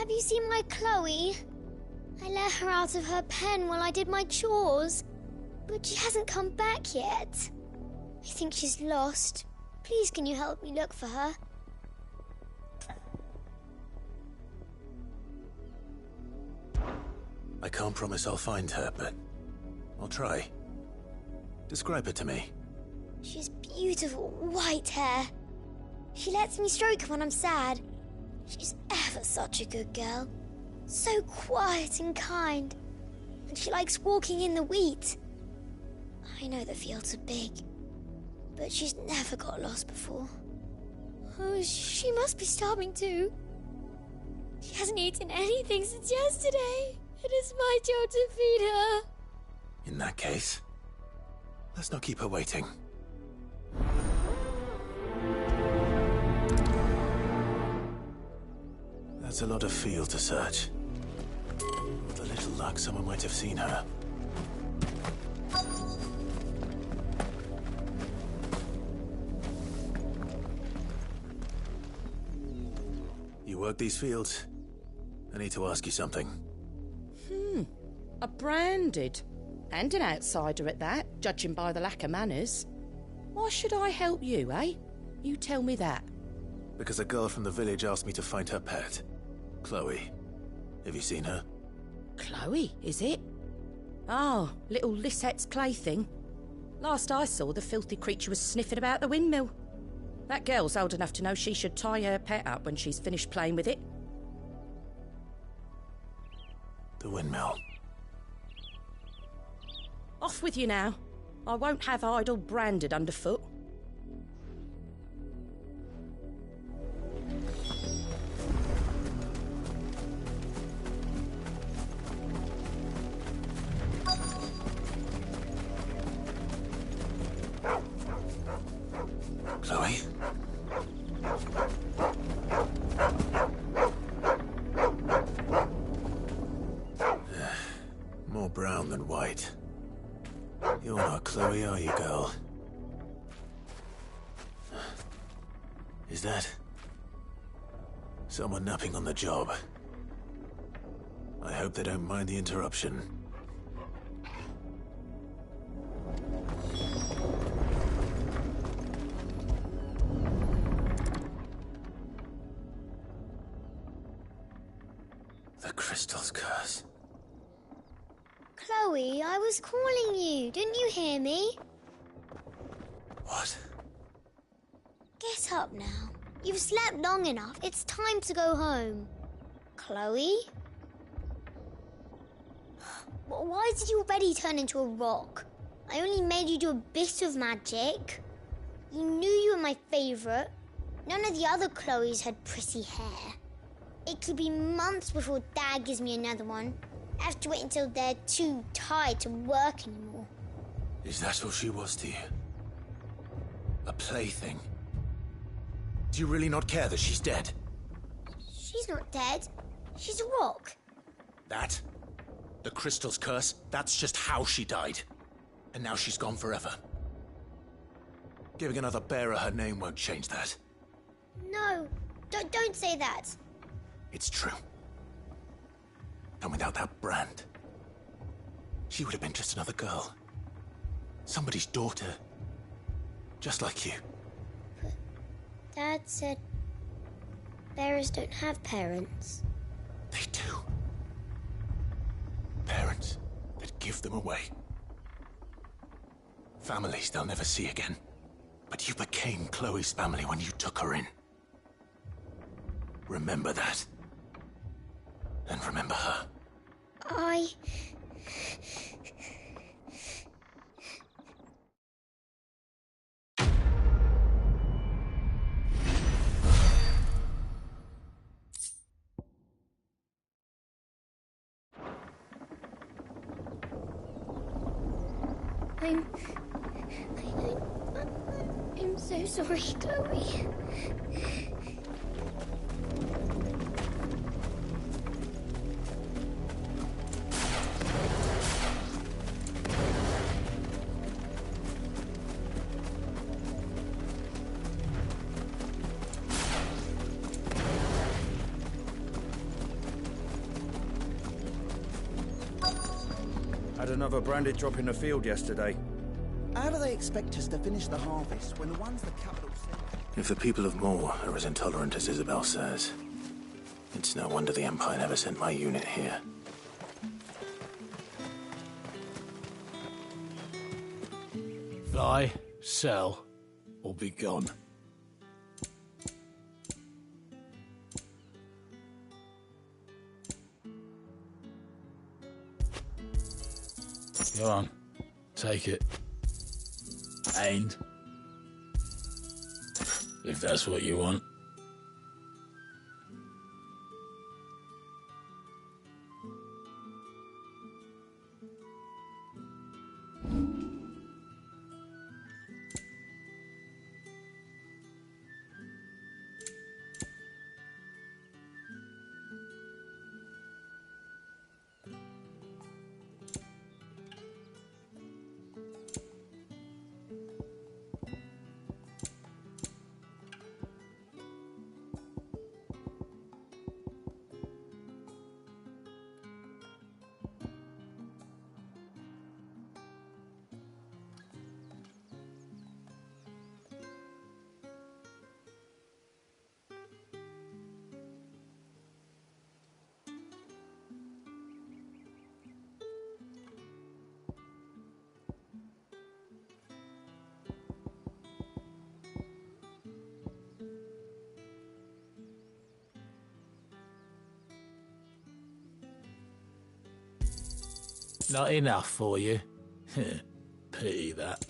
Have you seen my Chloe? I let her out of her pen while I did my chores, but she hasn't come back yet. I think she's lost. Please, can you help me look for her? I can't promise I'll find her, but I'll try. Describe her to me. She's beautiful white hair. She lets me stroke her when I'm sad. She's ever such a good girl. So quiet and kind. And she likes walking in the wheat. I know the fields are big, but she's never got lost before. Oh, she must be starving too. She hasn't eaten anything since yesterday. It is my job to feed her. In that case, let's not keep her waiting. That's a lot of field to search. With a little luck, someone might have seen her. You work these fields? I need to ask you something. A branded. And an outsider at that, judging by the lack of manners. Why should I help you, eh? You tell me that. Because a girl from the village asked me to find her pet. Chloe. Have you seen her? Chloe, is it? Oh, little Lisette's plaything. Last I saw, the filthy creature was sniffing about the windmill. That girl's old enough to know she should tie her pet up when she's finished playing with it. The windmill. Off with you now. I won't have idle branded underfoot. Chloe? More brown than white. You're not Chloe, are you, girl? Is that someone napping on the job? I hope they don't mind the interruption. The crystal's curse. Chloe, I was calling you. Didn't you hear me? What? Get up now. You've slept long enough. It's time to go home. Chloe? Why did you already turn into a rock? I only made you do a bit of magic. You knew you were my favourite. None of the other Chloes had pretty hair. It could be months before Dad gives me another one. I have to wait until they're too tired to work anymore. Is that all she was to you? A plaything? Do you really not care that she's dead? She's not dead. She's a rock. That? The crystal's curse? That's just how she died. And now she's gone forever. Giving another bearer her name won't change that. No, don't say that. It's true. And without that brand, she would have been just another girl. Somebody's daughter. Just like you. But Dad said bearers don't have parents. They do. Parents that give them away. Families they'll never see again. But you became Chloe's family when you took her in. Remember that. And remember her. I'm so sorry, Chloe. Had another branded drop in the field yesterday. How do they expect us to finish the harvest when the ones the capital sent... If the people of Moor are as intolerant as Isabel says, it's no wonder the Empire never sent my unit here. Buy, sell, or be gone. Go on, take it. And if that's what you want. Not enough for you? Pity that.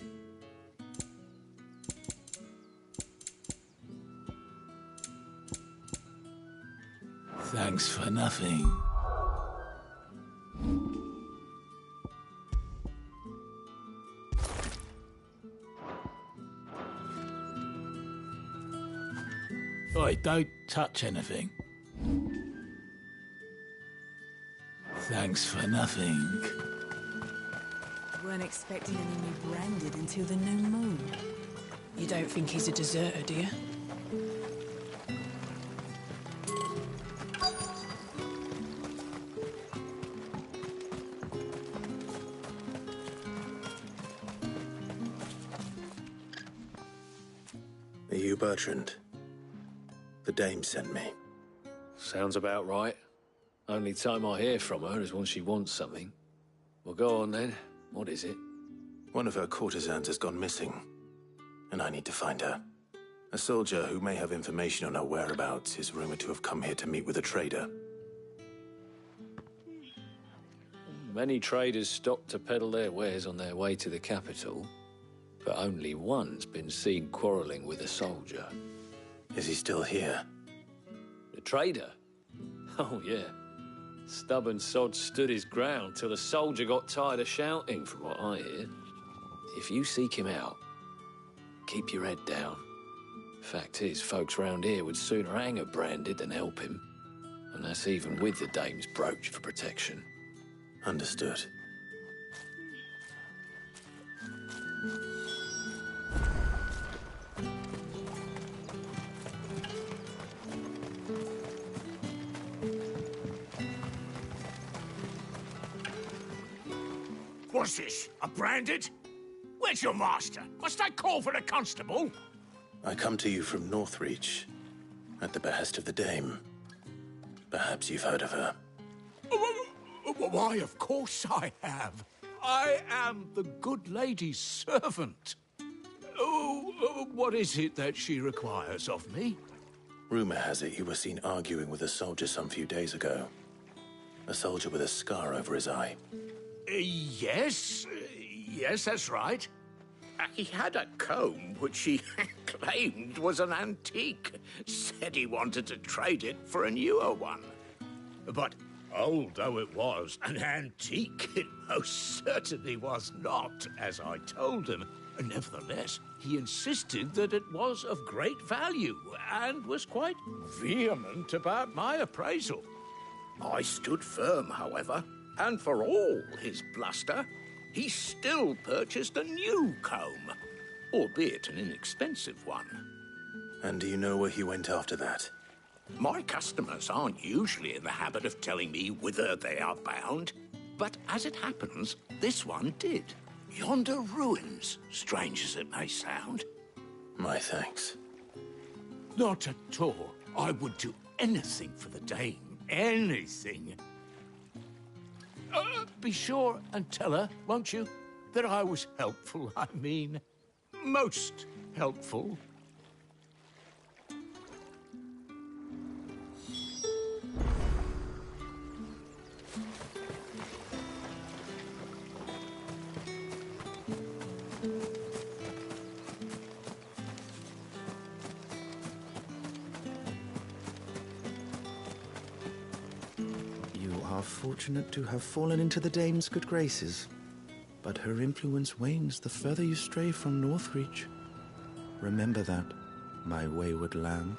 Thanks for nothing. Oi, don't touch anything. Thanks for nothing. Weren't expecting any new branded until the new moon. You don't think he's a deserter, do you? Are you Bertrand? The dame sent me. Sounds about right. Only time I hear from her is when she wants something. Well, go on then. What is it? One of her courtesans has gone missing, and I need to find her. A soldier who may have information on her whereabouts is rumored to have come here to meet with a trader. Many traders stop to peddle their wares on their way to the capital, but only one's been seen quarrelling with a soldier. Is he still here? The trader? Oh, yeah. Stubborn sod stood his ground till the soldier got tired of shouting, from what I hear. If you seek him out, keep your head down. Fact is, folks round here would sooner hang a branded than help him. And that's even with the dame's brooch for protection. Understood. What's this? A branded? Where's your master? Must I call for a constable? I come to you from Northreach, at the behest of the dame. Perhaps you've heard of her. Why, of course I have. I am the good lady's servant. What is it that she requires of me? Rumor has it you were seen arguing with a soldier some few days ago. A soldier with a scar over his eye. Yes, that's right. He had a comb which he claimed was an antique. Said he wanted to trade it for a newer one. But old though it was, an antique it most certainly was not, as I told him. Nevertheless, he insisted that it was of great value and was quite vehement about my appraisal. I stood firm, however, and for all his bluster, he still purchased a new comb, albeit an inexpensive one. And do you know where he went after that? My customers aren't usually in the habit of telling me whither they are bound. But as it happens, this one did. Yonder ruins, strange as it may sound. My thanks. Not at all. I would do anything for the dame. Anything. Be sure and tell her, won't you, that I was helpful, I mean. Most helpful. You are fortunate to have fallen into the dame's good graces, but her influence wanes the further you stray from Northreach. Remember that, my wayward lamb.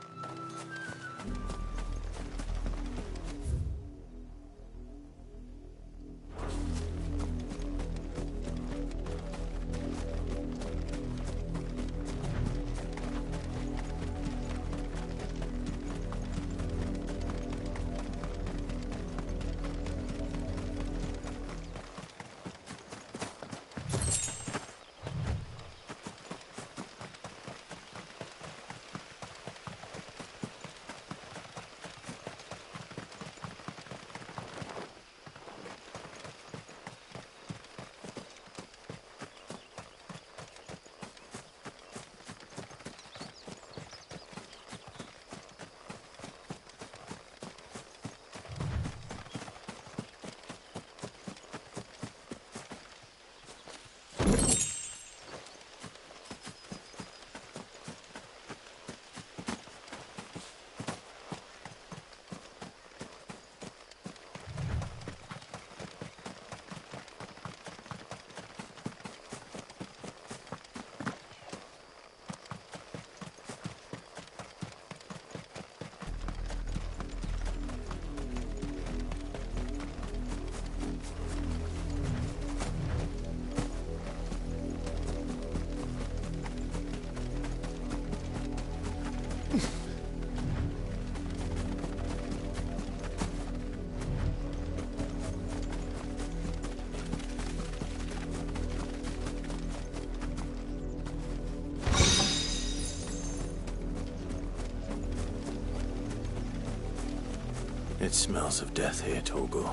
It smells of death here, Torgor.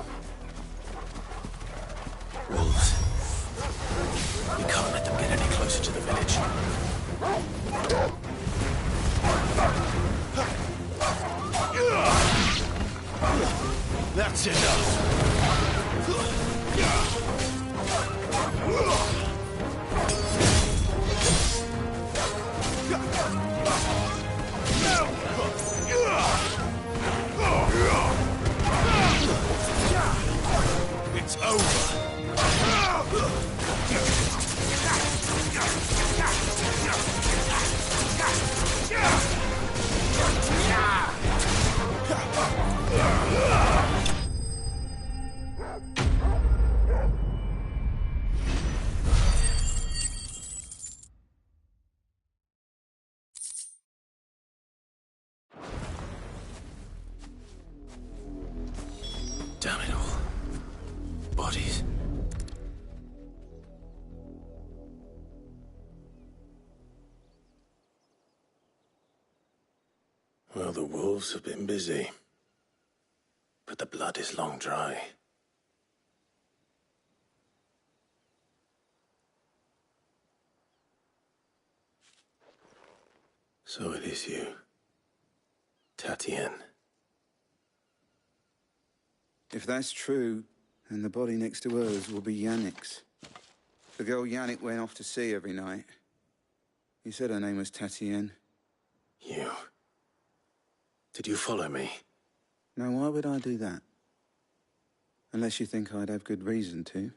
Wolves. We can't let them get any closer to the village. That's enough. It's over. Damn it all. Bodies. Well, the wolves have been busy. But the blood is long dry. So it is you, Tatienne. If that's true, then the body next to hers will be Yannick's. The girl Yannick went off to see every night. He said her name was Tatienne. You. Did you follow me? Now, why would I do that? Unless you think I'd have good reason to.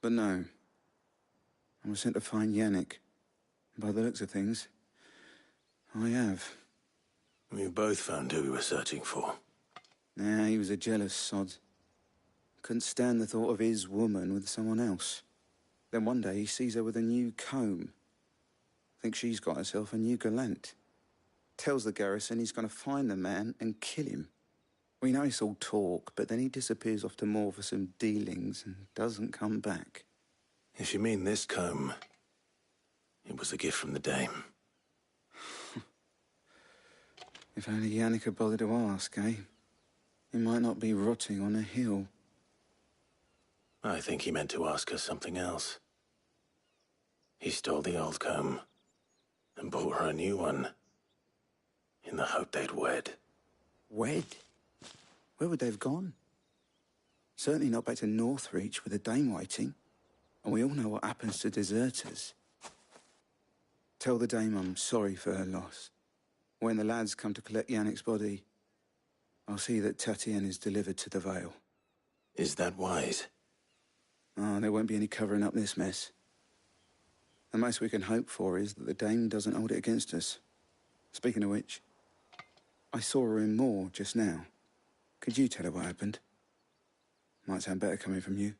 But no. I was sent to find Yannick. By the looks of things, I have. We both found who we were searching for. Nah, he was a jealous sod. Couldn't stand the thought of his woman with someone else. Then one day he sees her with a new comb. Thinks she's got herself a new gallant. Tells the garrison he's going to find the man and kill him. We know it's all talk, but then he disappears off to Moor for some dealings and doesn't come back. If you mean this comb, it was a gift from the dame. If only Yannick had bothered to ask, eh? He might not be rotting on a hill. I think he meant to ask her something else. He stole the old comb and bought her a new one in the hope they'd wed. Wed? Where would they have gone? Certainly not back to Northreach with a dame waiting. And we all know what happens to deserters. Tell the dame I'm sorry for her loss. When the lads come to collect Yannick's body, I'll see that Tatienne is delivered to the Vale. Is that wise? Oh, there won't be any covering up this mess. The most we can hope for is that the dame doesn't hold it against us. Speaking of which, I saw her in Moor just now. Could you tell her what happened? Might sound better coming from you.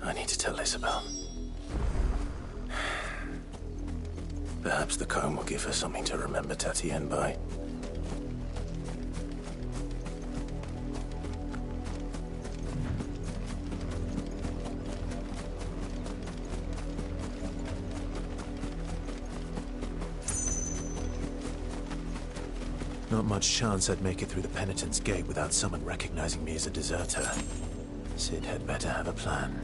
I need to tell Isabel. Perhaps the comb will give her something to remember Tatienne by. Not much chance I'd make it through the Penitent's Gate without someone recognizing me as a deserter. Sid had better have a plan.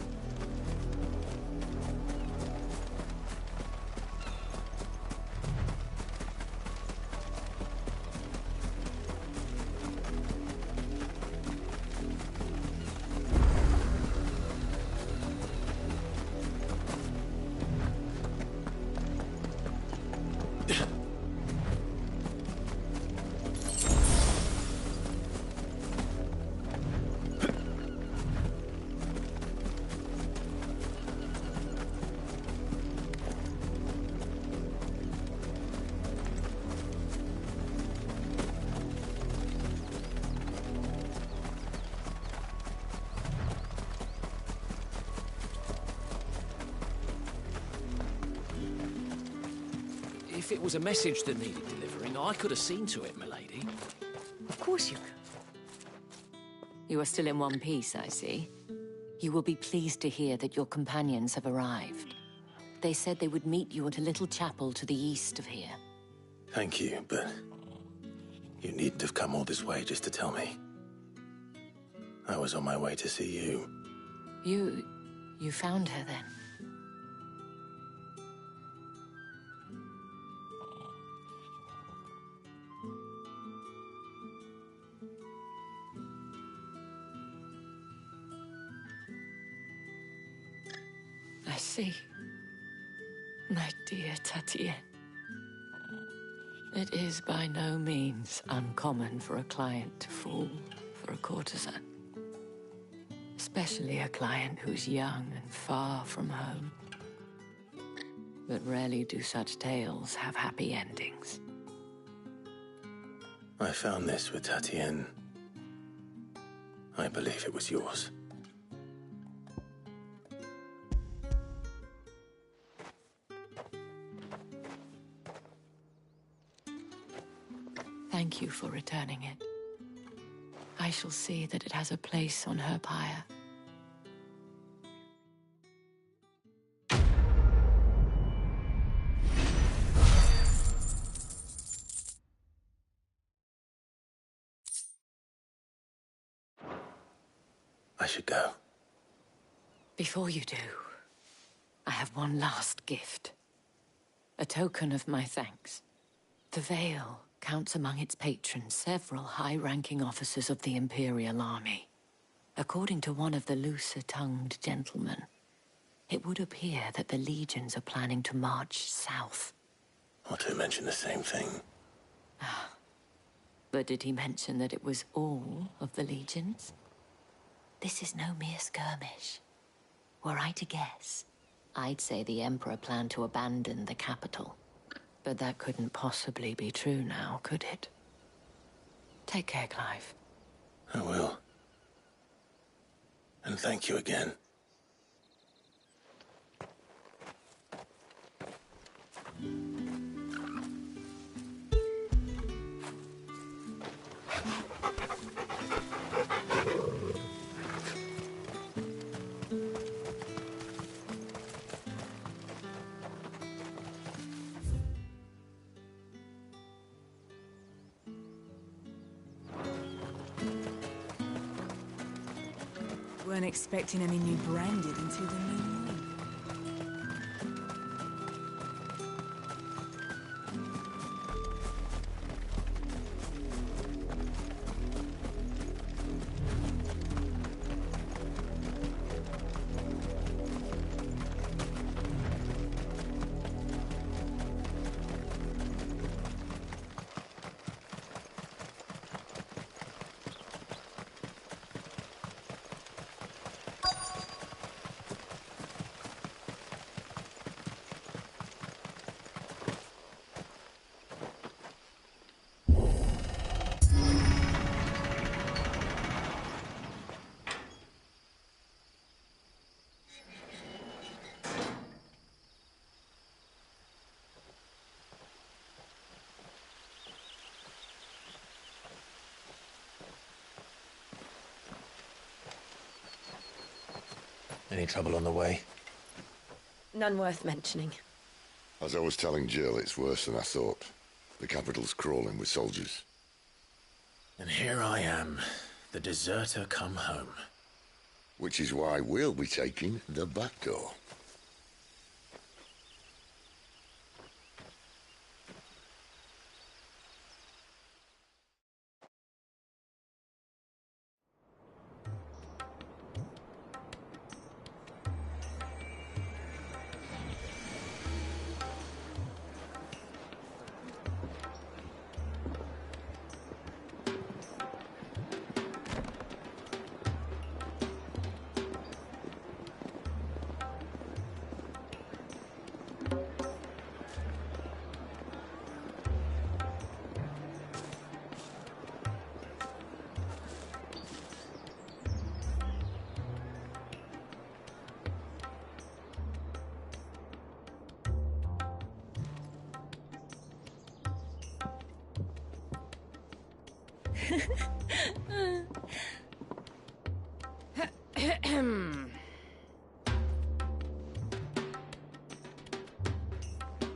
If it was a message that needed delivering, I could have seen to it, milady. Of course you could. You are still in one piece, I see. You will be pleased to hear that your companions have arrived. They said they would meet you at a little chapel to the east of here. Thank you, but you needn't have come all this way just to tell me. I was on my way to see you. You found her then? I see. My dear Tatienne. It is by no means uncommon for a client to fall for a courtesan. Especially a client who's young and far from home. But rarely do such tales have happy endings. I found this with Tatienne. I believe it was yours. Thank you for returning it. I shall see that it has a place on her pyre. I should go. Before you do, I have one last gift. A token of my thanks. The Vale counts among its patrons several high-ranking officers of the Imperial Army. According to one of the looser-tongued gentlemen, it would appear that the legions are planning to march south. Or to mention the same thing. But did he mention that it was all of the legions? This is no mere skirmish. Were I to guess, I'd say the Emperor planned to abandon the capital. But that couldn't possibly be true now, could it? Take care, Clive. I will. And thank you again. Weren't expecting any new branded until the new moon. Any trouble on the way? None worth mentioning. As I was telling Jill, it's worse than I thought. The capital's crawling with soldiers. And here I am, the deserter come home. Which is why we'll be taking the back door.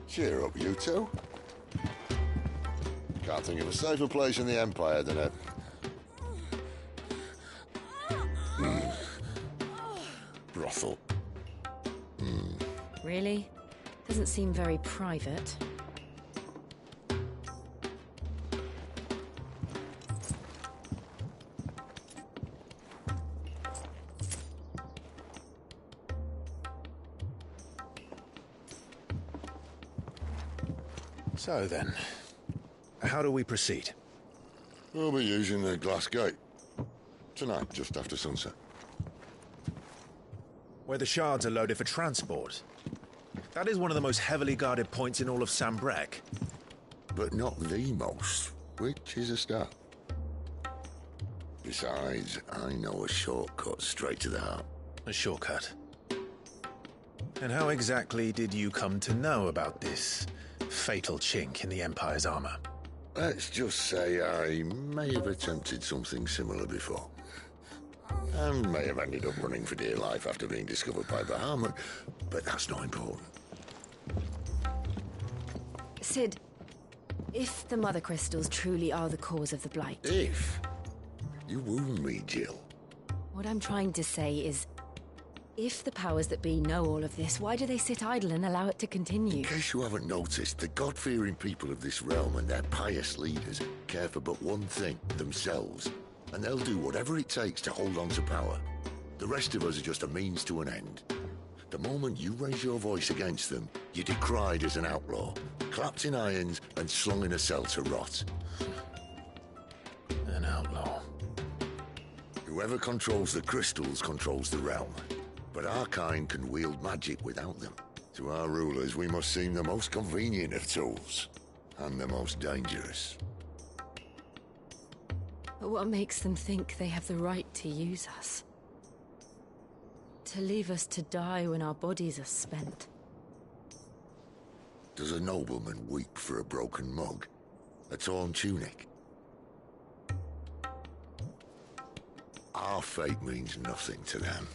Cheer up, you two. Can't think of a safer place in the Empire than a... brothel. Really? Doesn't seem very private. So then, how do we proceed? We'll be using the glass gate. Tonight, just after sunset. Where the shards are loaded for transport. That is one of the most heavily guarded points in all of Sambrec. But not the most, which is a start. Besides, I know a shortcut straight to the heart. A shortcut? And how exactly did you come to know about this fatal chink in the Empire's armor? Let's just say I may have attempted something similar before. And may have ended up running for dear life after being discovered by Bahamut, but that's not important. Sid, if the Mother Crystals truly are the cause of the Blight... If? You wound me, Jill. What I'm trying to say is, if the powers that be know all of this, why do they sit idle and allow it to continue? In case you haven't noticed, the God-fearing people of this realm and their pious leaders care for but one thing, themselves. And they'll do whatever it takes to hold on to power. The rest of us are just a means to an end. The moment you raise your voice against them, you're decried as an outlaw, clapped in irons and slung in a cell to rot. An outlaw. Whoever controls the crystals controls the realm. But our kind can wield magic without them. To our rulers, we must seem the most convenient of tools, and the most dangerous. But what makes them think they have the right to use us? To leave us to die when our bodies are spent? Does a nobleman weep for a broken mug? A torn tunic? Our fate means nothing to them.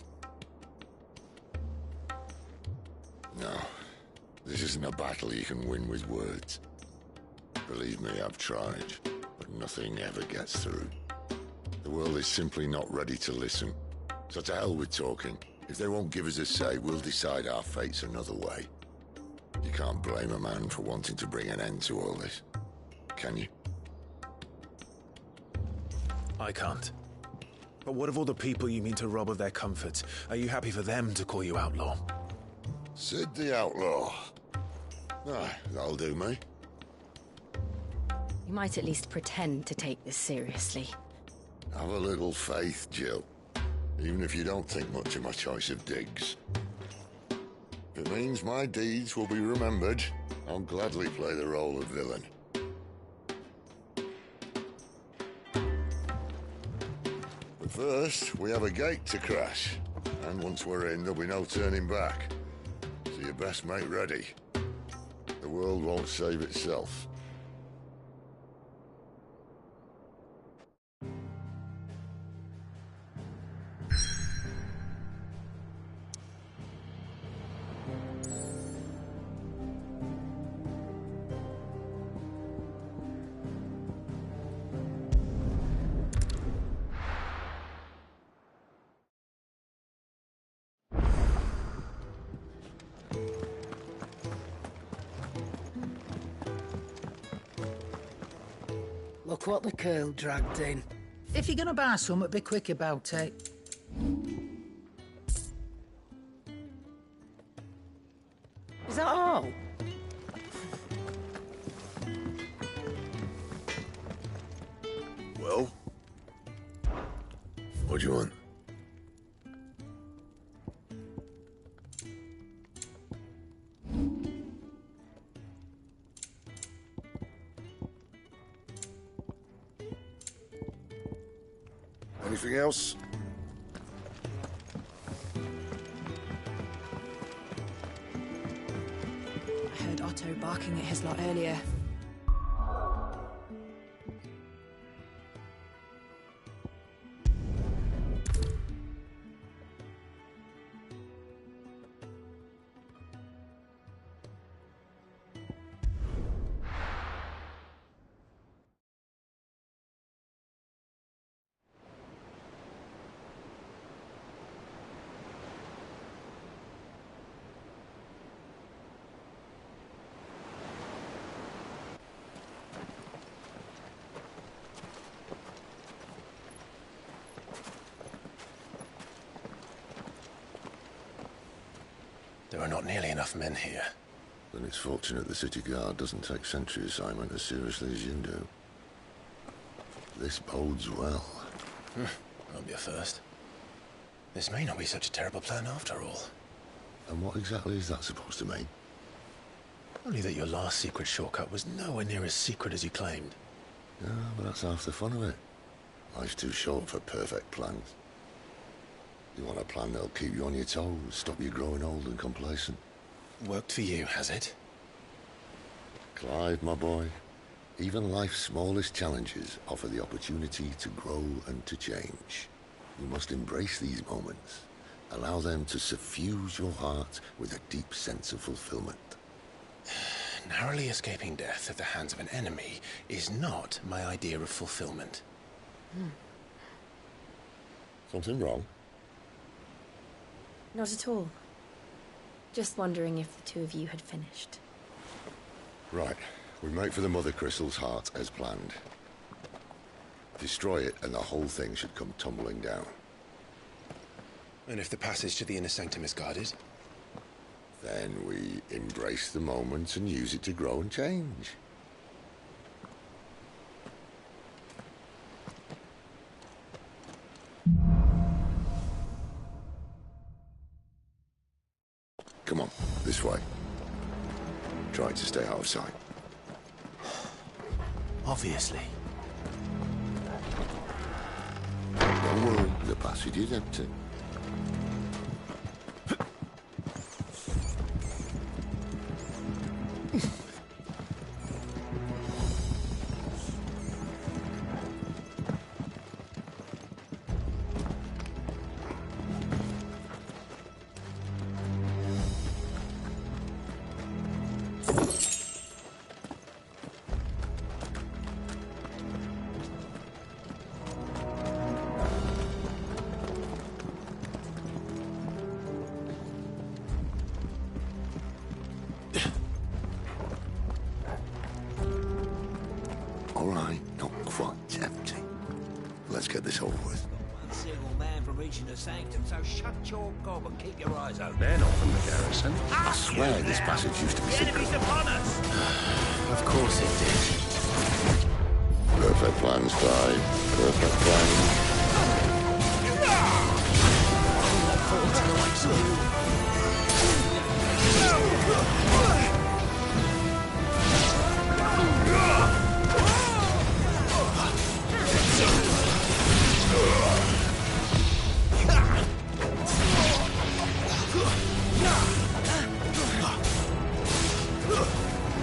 No, this isn't a battle you can win with words. Believe me, I've tried, but nothing ever gets through. The world is simply not ready to listen. So to hell with talking. If they won't give us a say, we'll decide our fates another way. You can't blame a man for wanting to bring an end to all this, can you? I can't. But what of all the people you mean to rob of their comforts? Are you happy for them to call you outlaw? Sid the Outlaw. Ah, that'll do me. You might at least pretend to take this seriously. Have a little faith, Jill. Even if you don't think much of my choice of digs. If it means my deeds will be remembered, I'll gladly play the role of villain. But first, we have a gate to crash. And once we're in, there'll be no turning back. So you best make ready. The world won't save itself. Look what the curl dragged in. If you're gonna buy something, be quick about it. Is that all? Well? What do you want? Anything else? I heard Otto barking at his lot earlier. There are not nearly enough men here. Then it's fortunate the city guard doesn't take sentry assignment as seriously as you do. This bodes well. Won't be a first. This may not be such a terrible plan after all. And what exactly is that supposed to mean? Only that your last secret shortcut was nowhere near as secret as you claimed. Yeah, but that's half the fun of it. Life's too short for perfect plans. You want a plan that'll keep you on your toes, stop you growing old and complacent. Worked for you, has it? Clive, my boy, even life's smallest challenges offer the opportunity to grow and to change. You must embrace these moments. Allow them to suffuse your heart with a deep sense of fulfillment. Narrowly escaping death at the hands of an enemy is not my idea of fulfillment. Something wrong? Not at all. Just wondering if the two of you had finished. Right. We make for the Mother Crystal's heart as planned. Destroy it and the whole thing should come tumbling down. And if the passage to the inner sanctum is guarded? Then we embrace the moment and use it to grow and change. Come on, this way. Try to stay out of sight. Obviously. Don't worry, the passage is empty. All right, not quite empty. Let's get this over with. One single man from reaching the sanctum, so shut your gob and keep your eyes open. They're not from the garrison. I swear this passage used to be The enemy's upon us! Of course it did. Perfect plan, Spy. Perfect plan.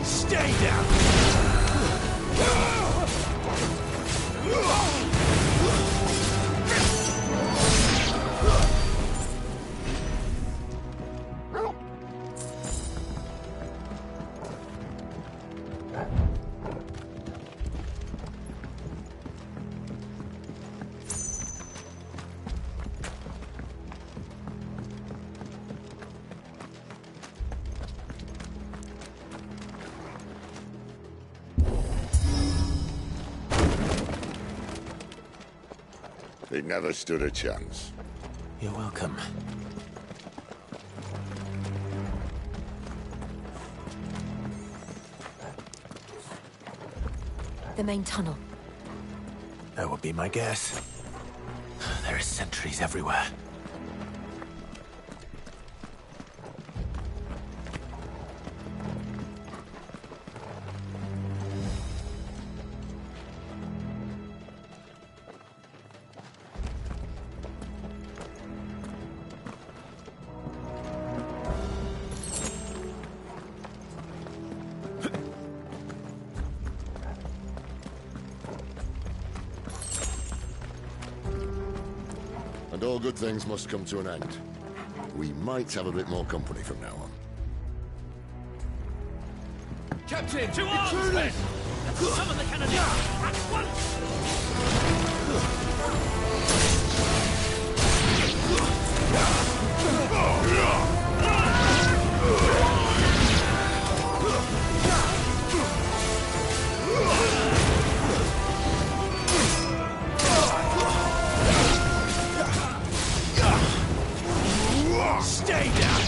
Stay down! He never stood a chance. You're welcome. The main tunnel. That would be my guess. There are sentries everywhere. And all good things must come to an end. We might have a bit more company from now on. Captain, to arms, men! Summon the cannoneer at once! Stay down!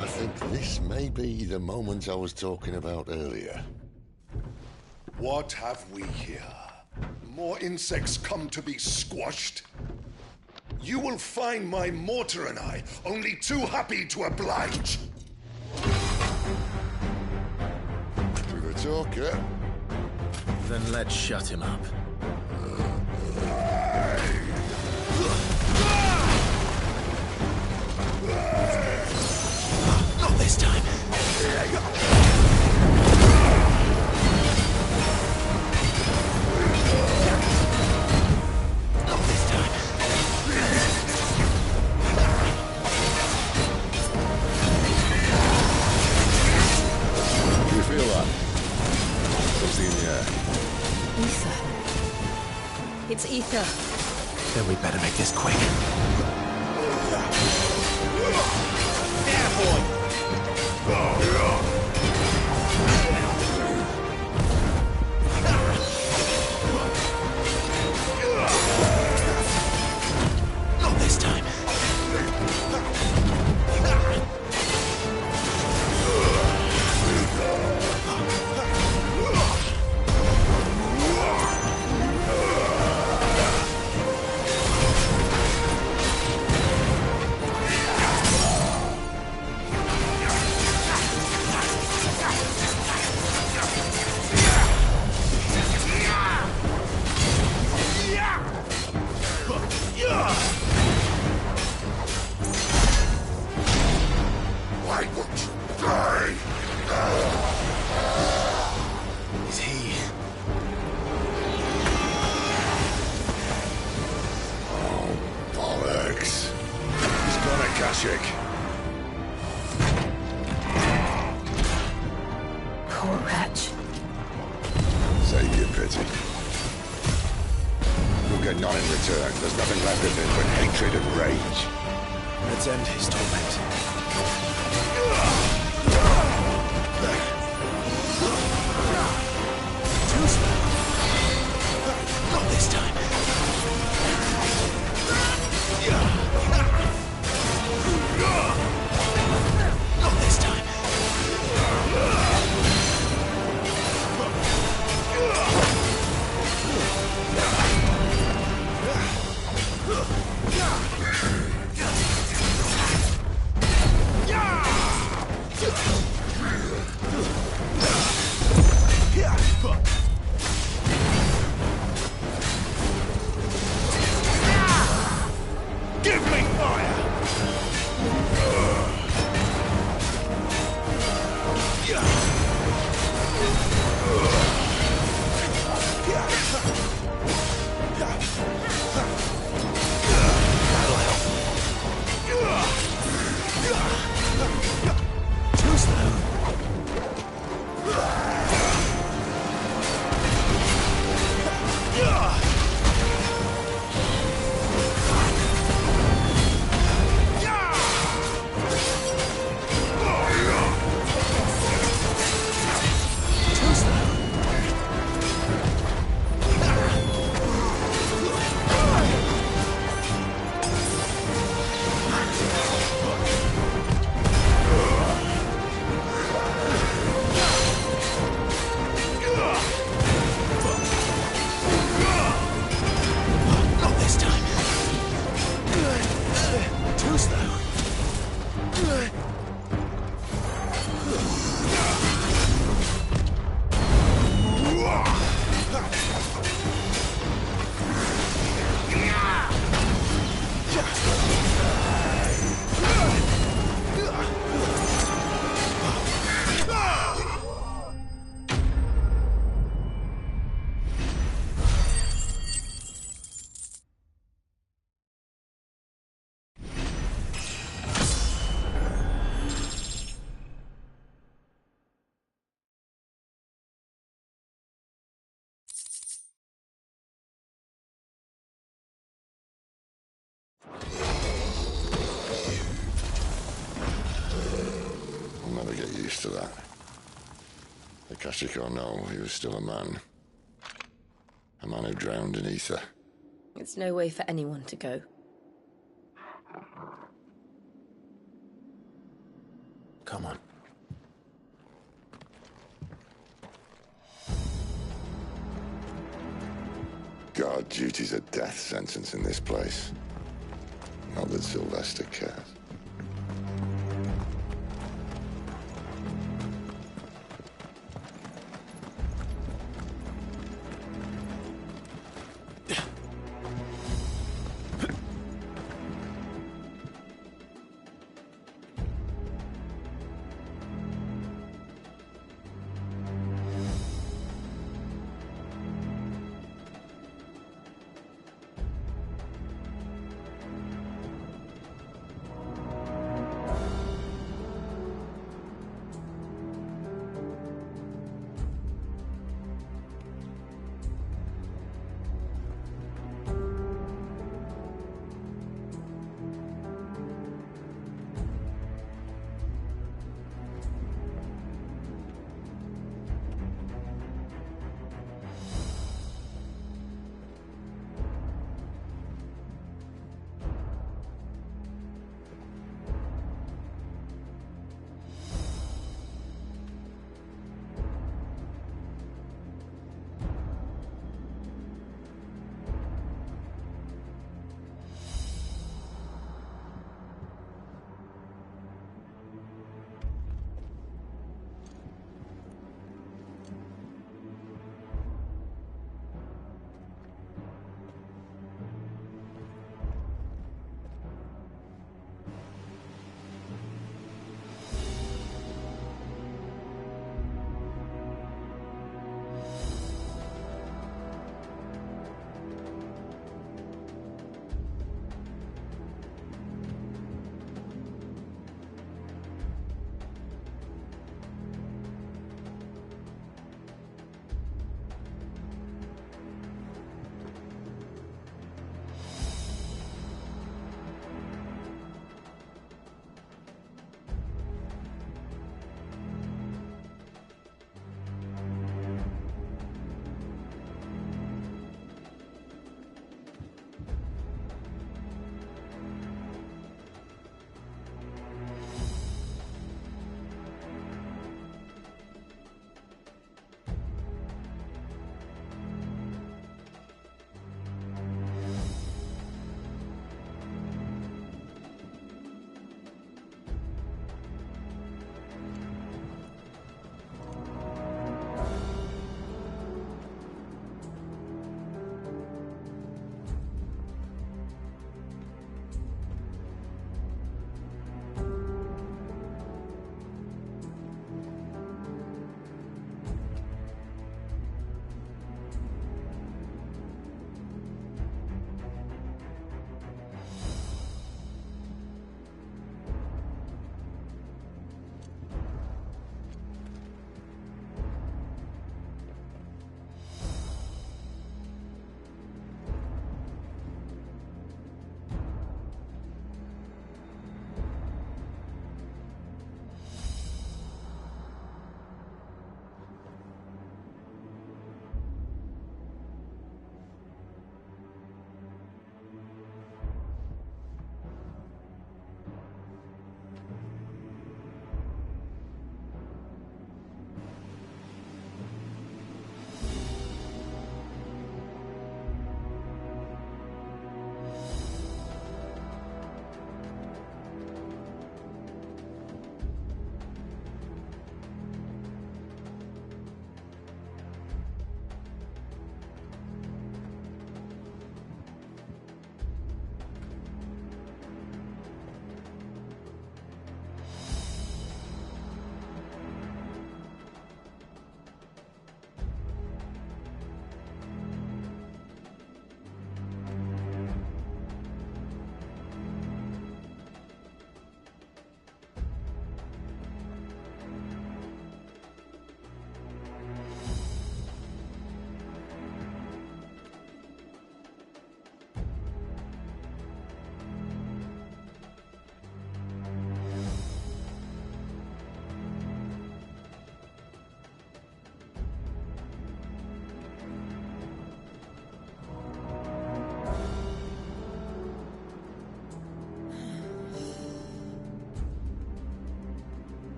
I think this may be the moment I was talking about earlier. What have we here? More insects come to be squashed? You will find my mortar and I only too happy to oblige. With a talker. Then let's shut him up. Not this time. Not this time. Do you feel that? Something in the air. Ether. It's ether. Then we better make this quick. There, boy! Not this time. works. He's gone, Akashic. Poor wretch. Save your pity. You'll get none in return. There's nothing left of him but hatred and rage. Let's end his torment. Too slow. Not this time. Not this time. Give me fire! Too slow. Not this time. Too slow. I'll never get used to that. Akashic or no, he was still a man. A man who drowned in ether. It's no way for anyone to go. Come on. God, duty's a death sentence in this place. Not that Sylvester cares.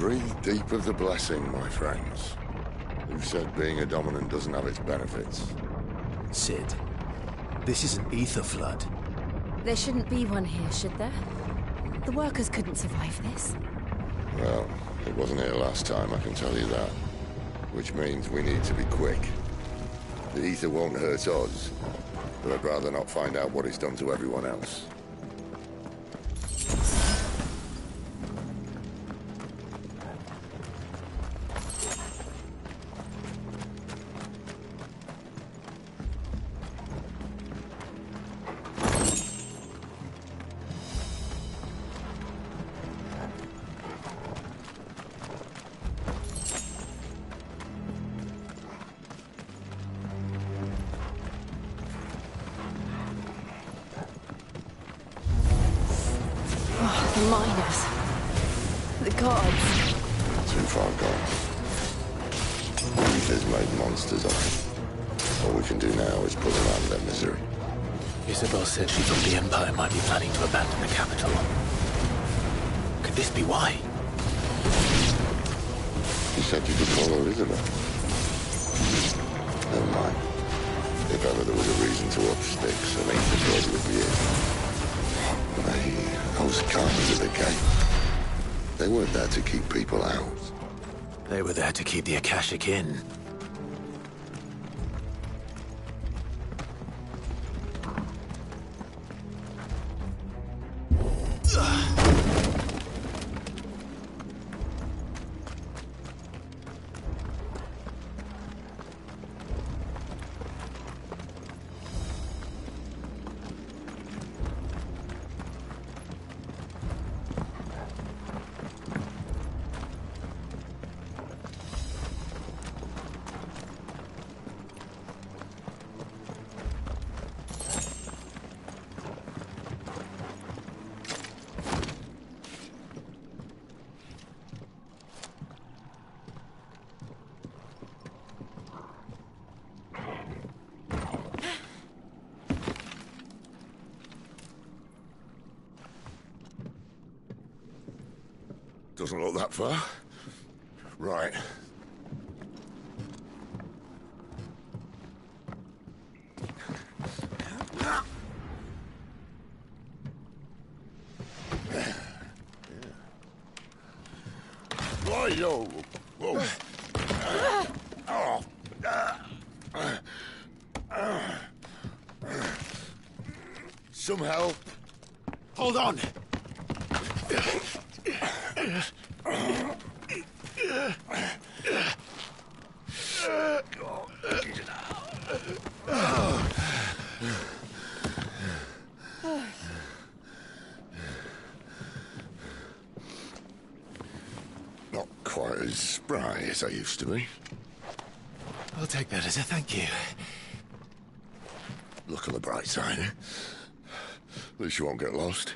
Breathe deep of the blessing, my friends. Who said being a dominant doesn't have its benefits? Sid, this is an ether flood. There shouldn't be one here, should there? The workers couldn't survive this. Well, it wasn't here last time, I can tell you that. Which means we need to be quick. The ether won't hurt us, but I'd rather not find out what it's done to everyone else. The miners. The gods. Too far gone. The ether's made monsters of it. All we can do now is put them out of their misery. Isabel said she thought the Empire might be planning to abandon the capital. Could this be why? She said you could call her Isabel. Never mind. If ever there was a reason to up sticks, I think the bird would be it. Those guards at the gate. They weren't there to keep people out. They were there to keep the Akashic in. Doesn't look that far. Right. Whoa. Whoa. Some help. Hold on. Not quite as spry as I used to be. I'll take that as a thank you. Look on the bright side, eh? At least you won't get lost.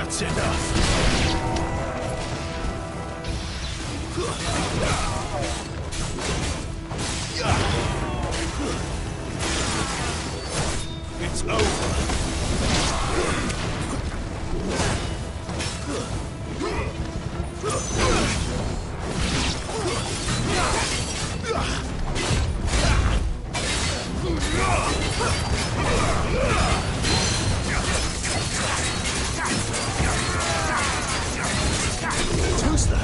That's enough. It's over. Too slow.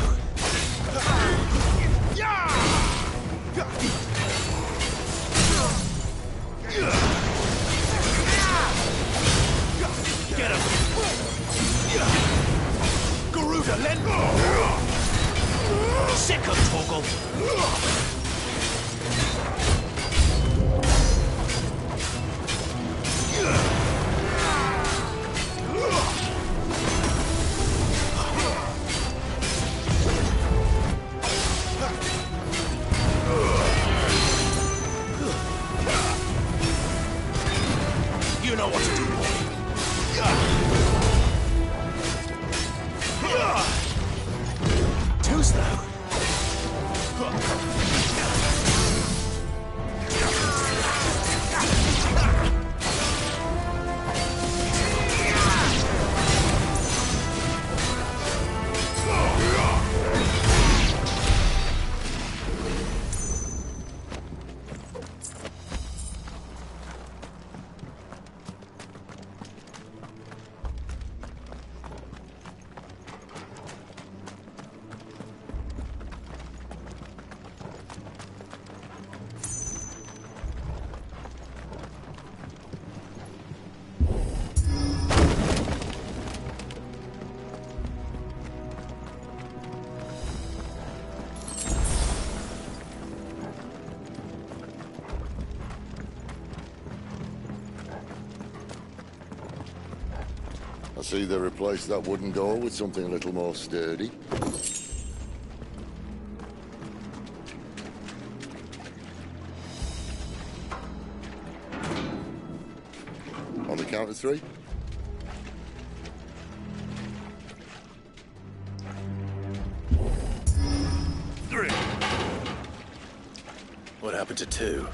Get him! Garuda, let go! Sick of Torgal! You know what to do, boy. Too slow. I see they replaced that wooden door with something a little more sturdy. On the count of 3. What happened to 2?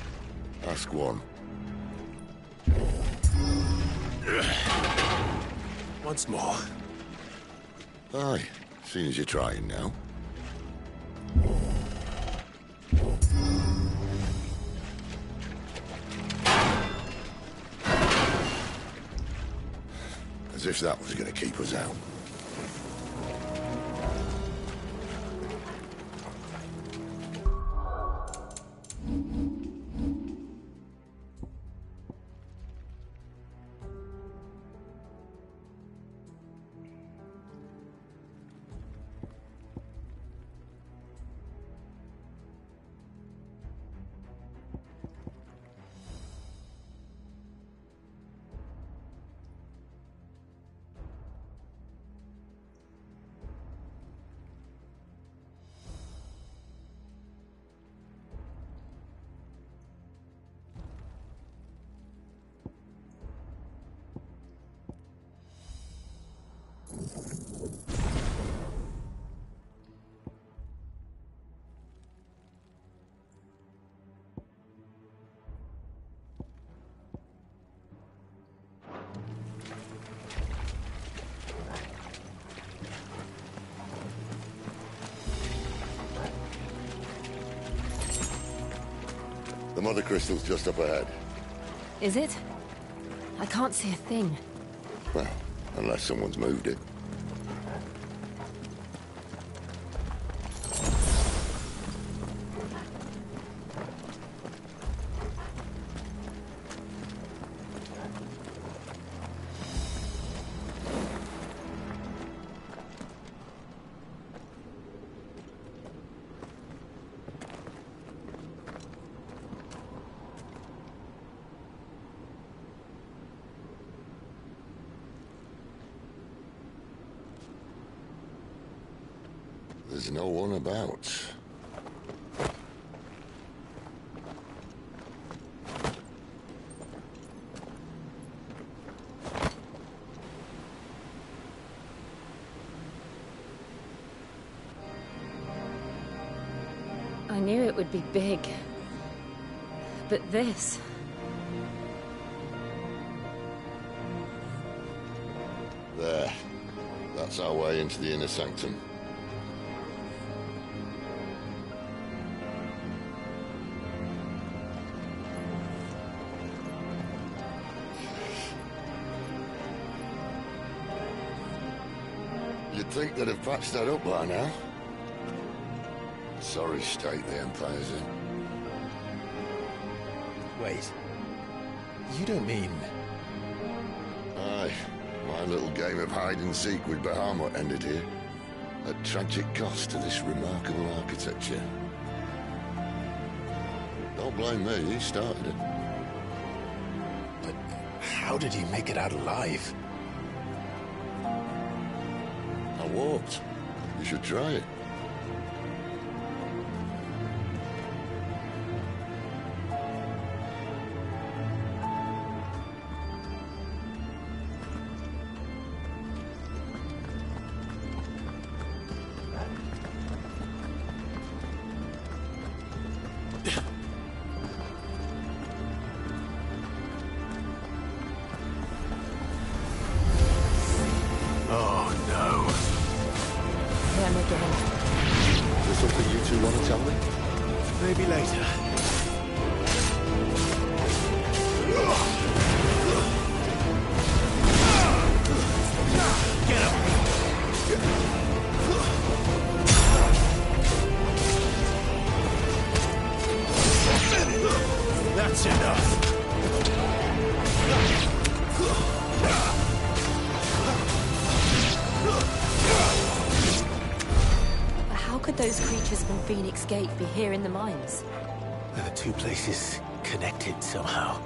Ask 1. Once more. Aye, seeing as you're trying now. As if that was going to keep us out. The mother crystal's just up ahead. Is it? I can't see a thing. Well, unless someone's moved it. There's no one about. I knew it would be big. But this... There. That's our way into the inner sanctum. You'd think they'd have patched that up by now. Sorry state the Empire's in. Wait. You don't mean... Aye. My little game of hide-and-seek with Bahamut ended here. At tragic cost to this remarkable architecture. Don't blame me, he started it. But how did he make it out alive? I walked. You should try it. Maybe later. Get him! That's enough. How could those creatures from Phoenix Gate be here in the mines? Are the two places connected somehow?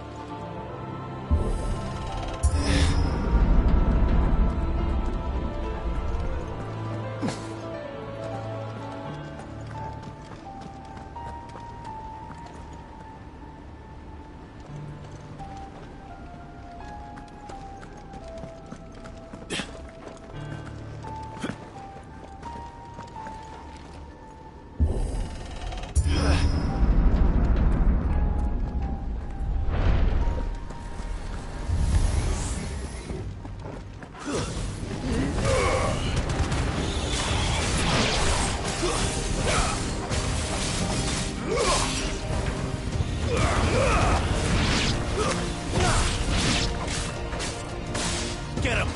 Get him!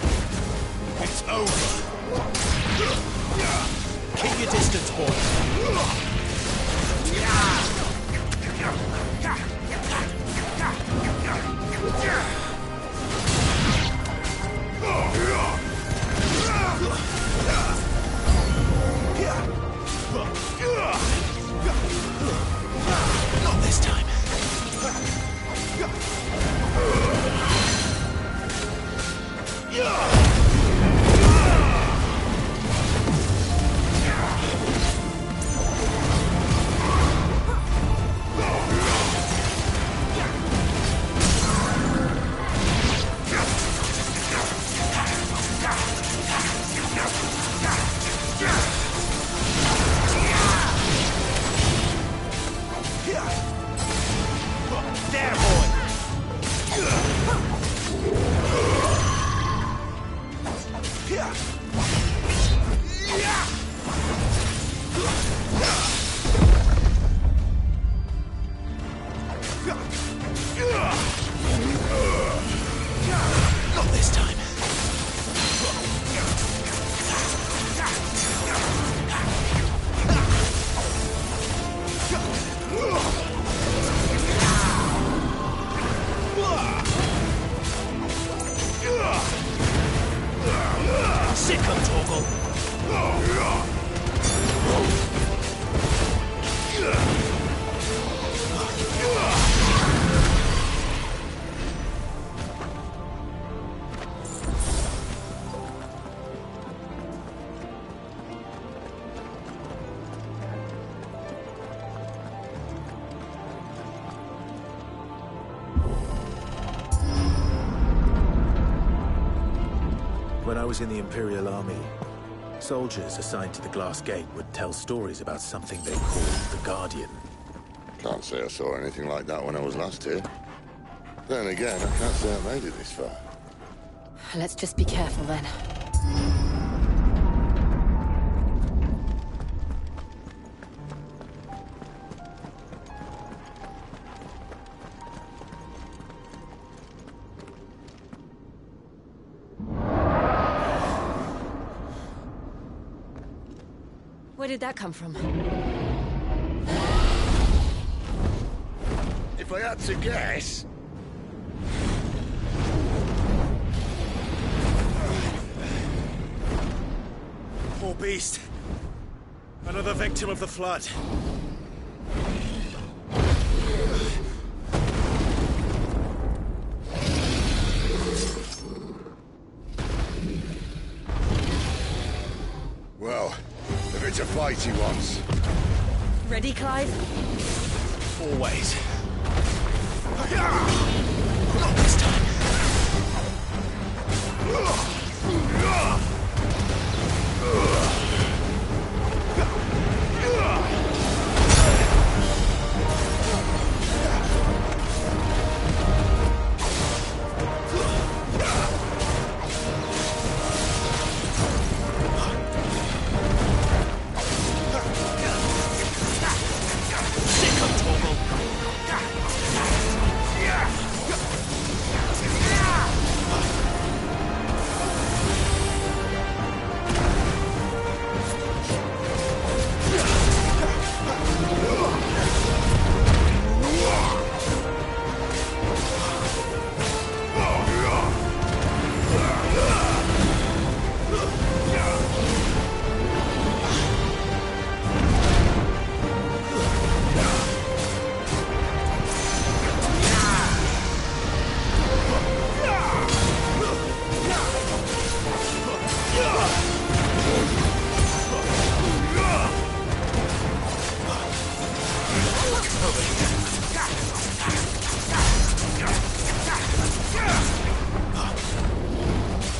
It's over! Keep your distance, boys! Not this time. There, boy! Not this time. Sick of Torgal. When I was in the Imperial Army, Soldiers assigned to the glass gate would tell stories about something they called the Guardian. Can't say I saw anything like that when I was last here. Then again, I can't say I made it this far. Let's just be careful then. Where did that come from? If I had to guess... Poor beast. Another victim of the flood. Well, if it's a fight he wants. Ready, Clive? Always. Not this time.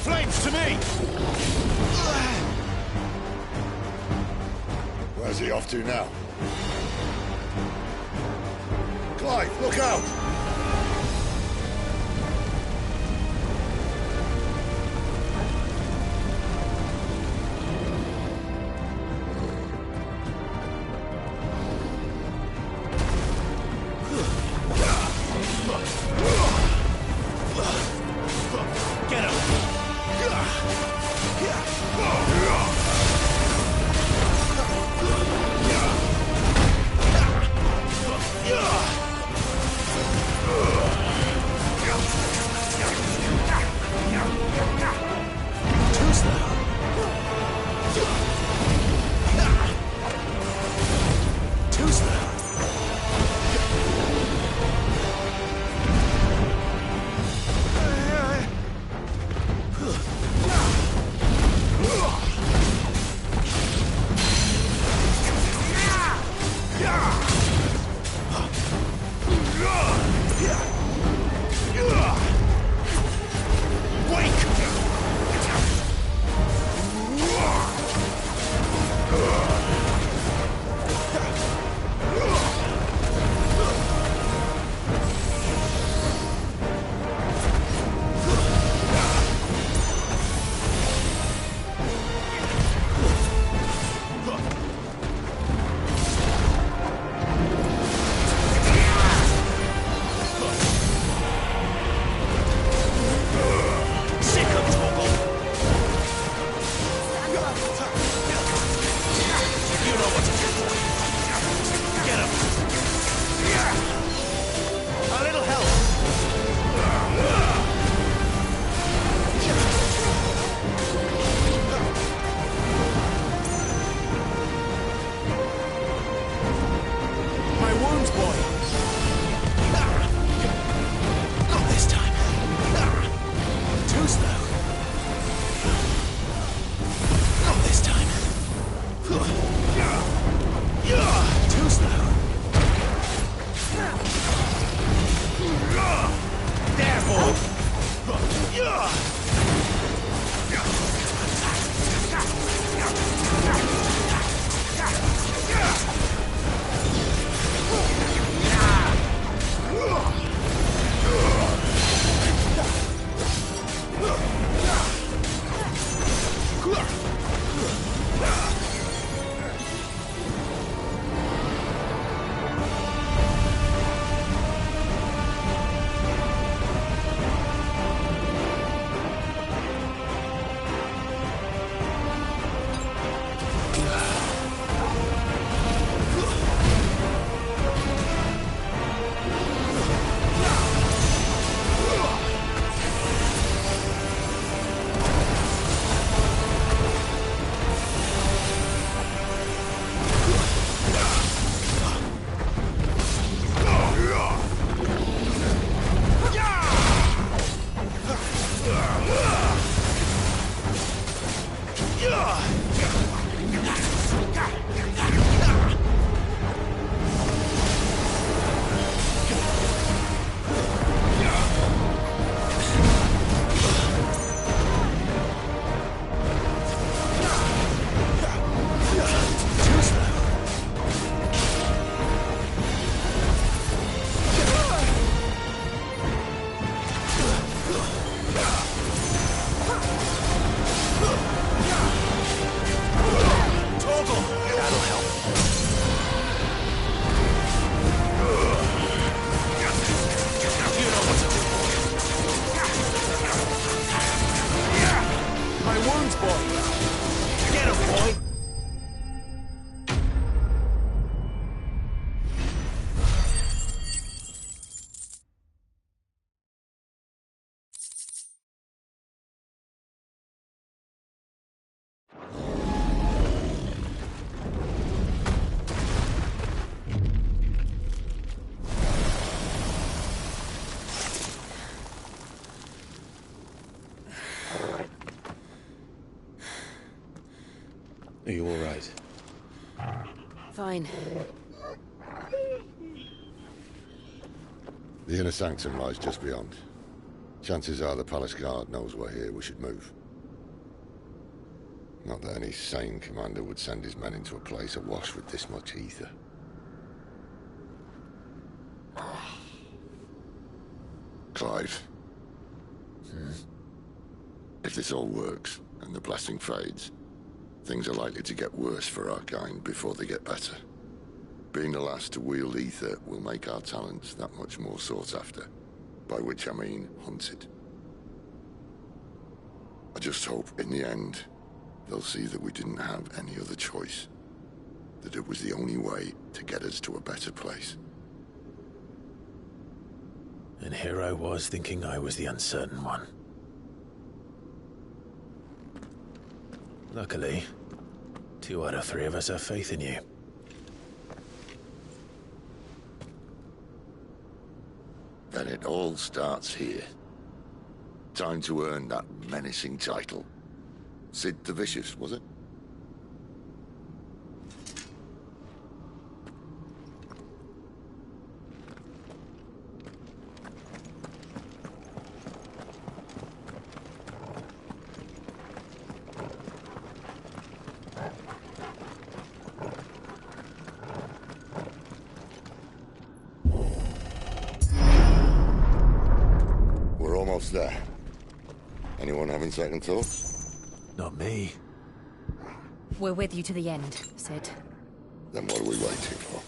Flames to me! Where's he off to now? Clive, look out! Get him! Ugh! spot. Get him, boy! Are you all right? Fine. The inner sanctum lies just beyond. Chances are the palace guard knows we're here. We should move. Not that any sane commander would send his men into a place awash with this much ether. Clive. If this all works, and the blessing fades, things are likely to get worse for our kind before they get better. Being the last to wield ether will make our talents that much more sought after. By which I mean hunted. I just hope, in the end, they'll see that we didn't have any other choice. That it was the only way to get us to a better place. And here I was thinking I was the uncertain one. Luckily, 2 out of 3 of us have faith in you. Then it all starts here. Time to earn that menacing title. Sid the Vicious, was it? There. Anyone having second thoughts? Not me. We're with you to the end, Sid. Then what are we waiting for?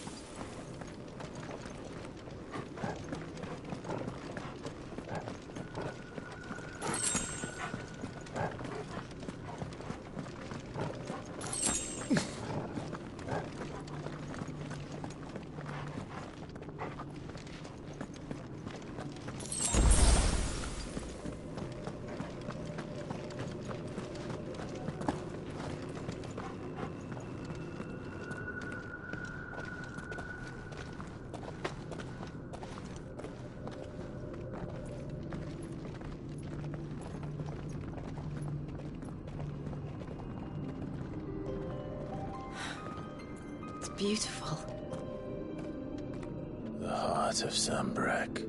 Beautiful. The heart of Sambrek.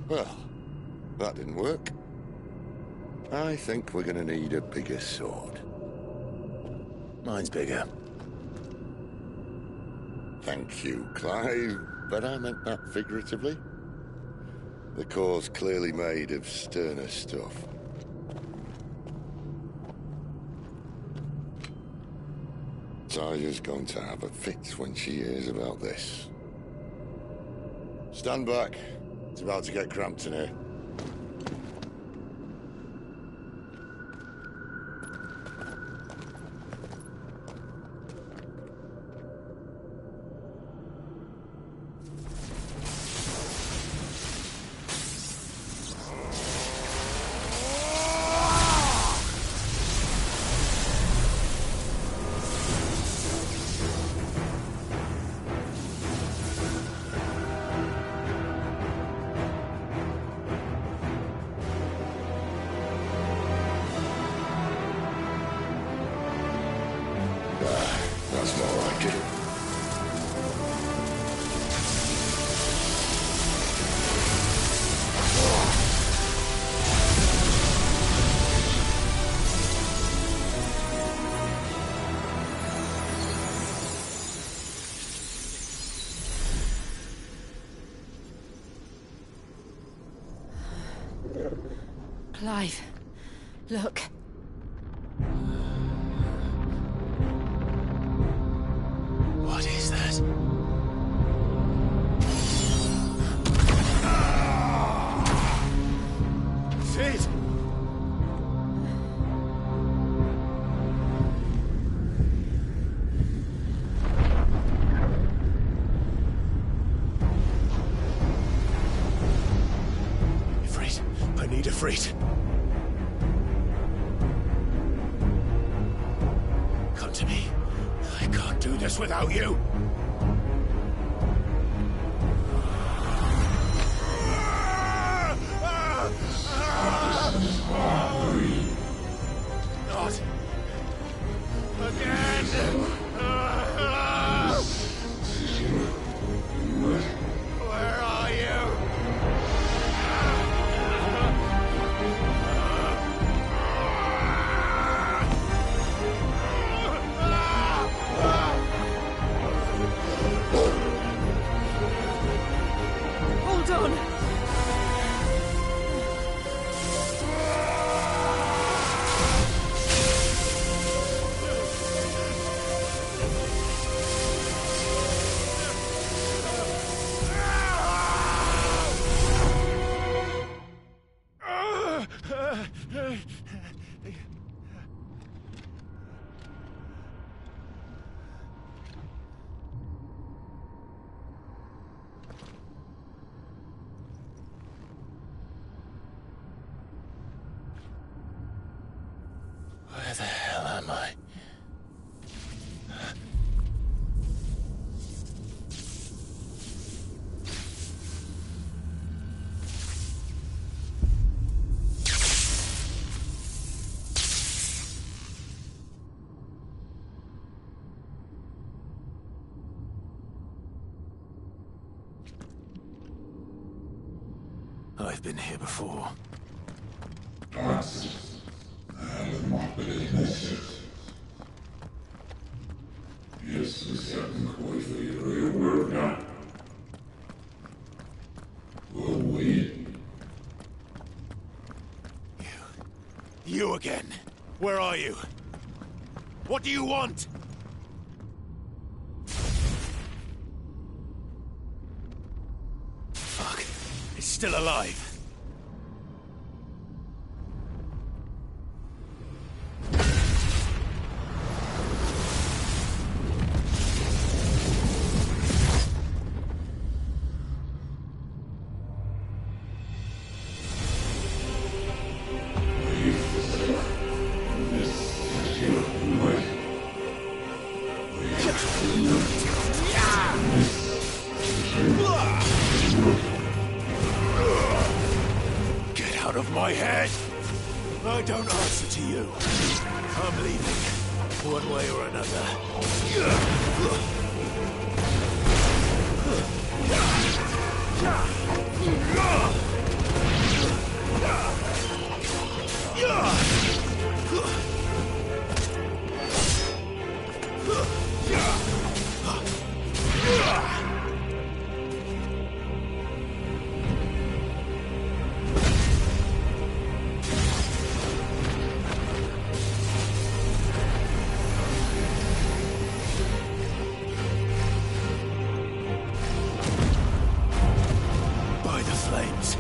Well, that didn't work. I think we're gonna need a bigger sword. Mine's bigger. Thank you, Clive, but I meant that figuratively. The core's clearly made of sterner stuff. Taya's going to have a fit when she hears about this. Stand back. It's about to get cramped in here. That's more like it. Clive, look. Siegfried! Come to me. I can't do this without you. Not again! Where are you? Hold on! Where the hell am I? I've been here before. You again. Where are you? What do you want? Fuck. It's still alive. Get out of my head! I don't answer to you. I'm leaving, one way or another. By the flames.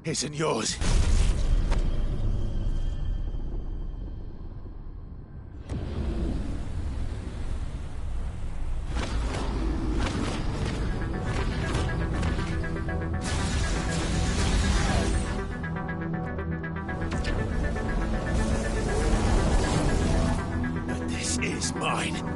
isn't yours. But this is mine.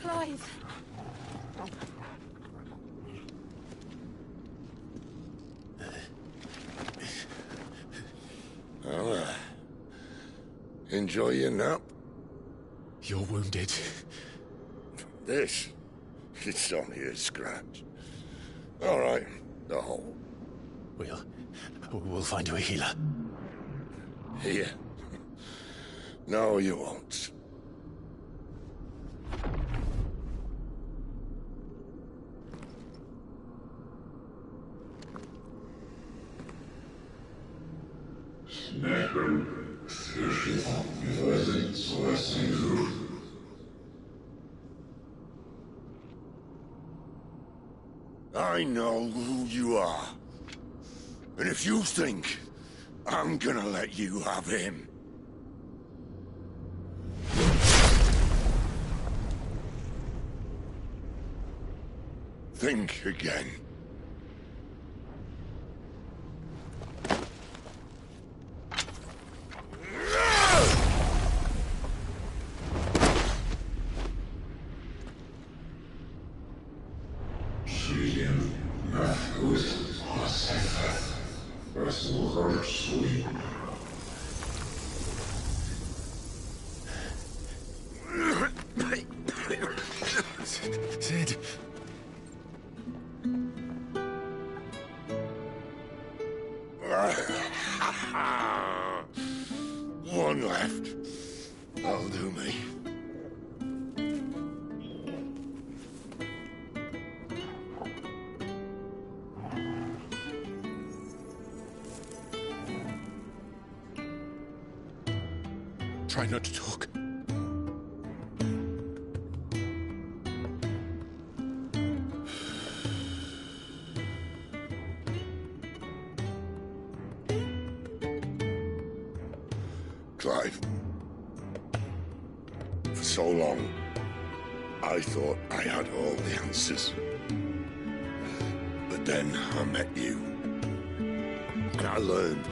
Clive. Well, enjoy your nap. You're wounded. This? It's only a scratch. All right, the hole. We'll find you a healer. Here? No, you won't. I know who you are. And if you think I'm gonna let you have him... think again. Sid. One left. That'll do me. Try not to talk. Clive. For so long, I thought I had all the answers. But then I met you. And I learned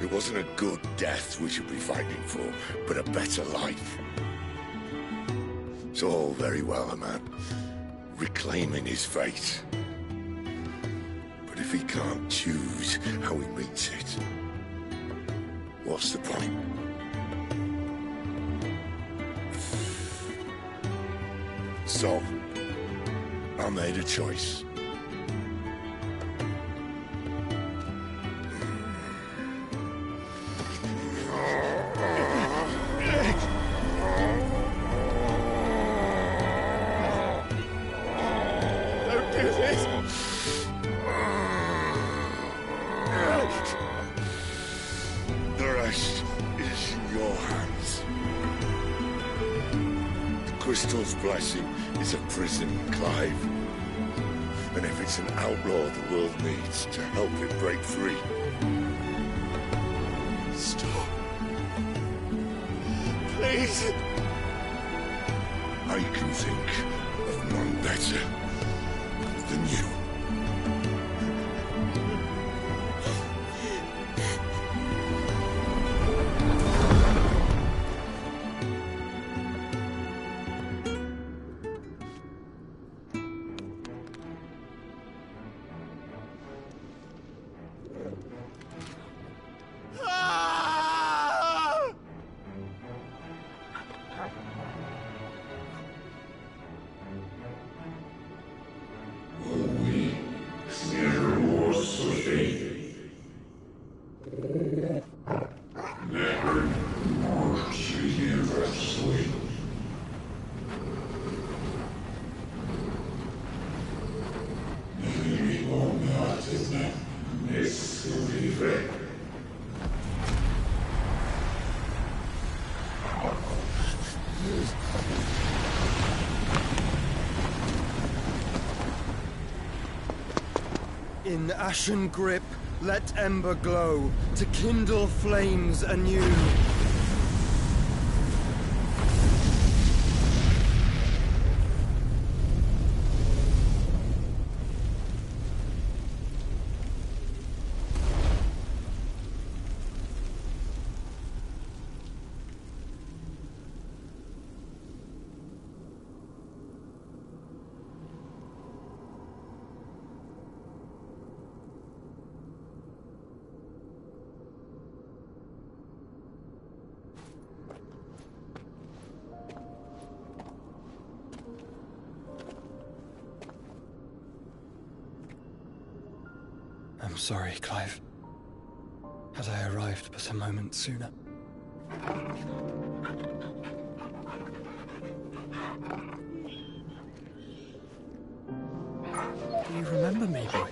it wasn't a good death we should be fighting for, but a better life. It's all very well, a man reclaiming his fate. But if he can't choose how he meets it, what's the point? So, I made a choice. Don't do this! The rest is in your hands. The crystal's blessing is a prison, Clive. And if it's an outlaw the world needs to help it break free... Stop. Please. I can think of none better than you. In ashen grip, let ember glow, to kindle flames anew. I'm sorry, Clive. Had I arrived but a moment sooner. Do you remember me, boy?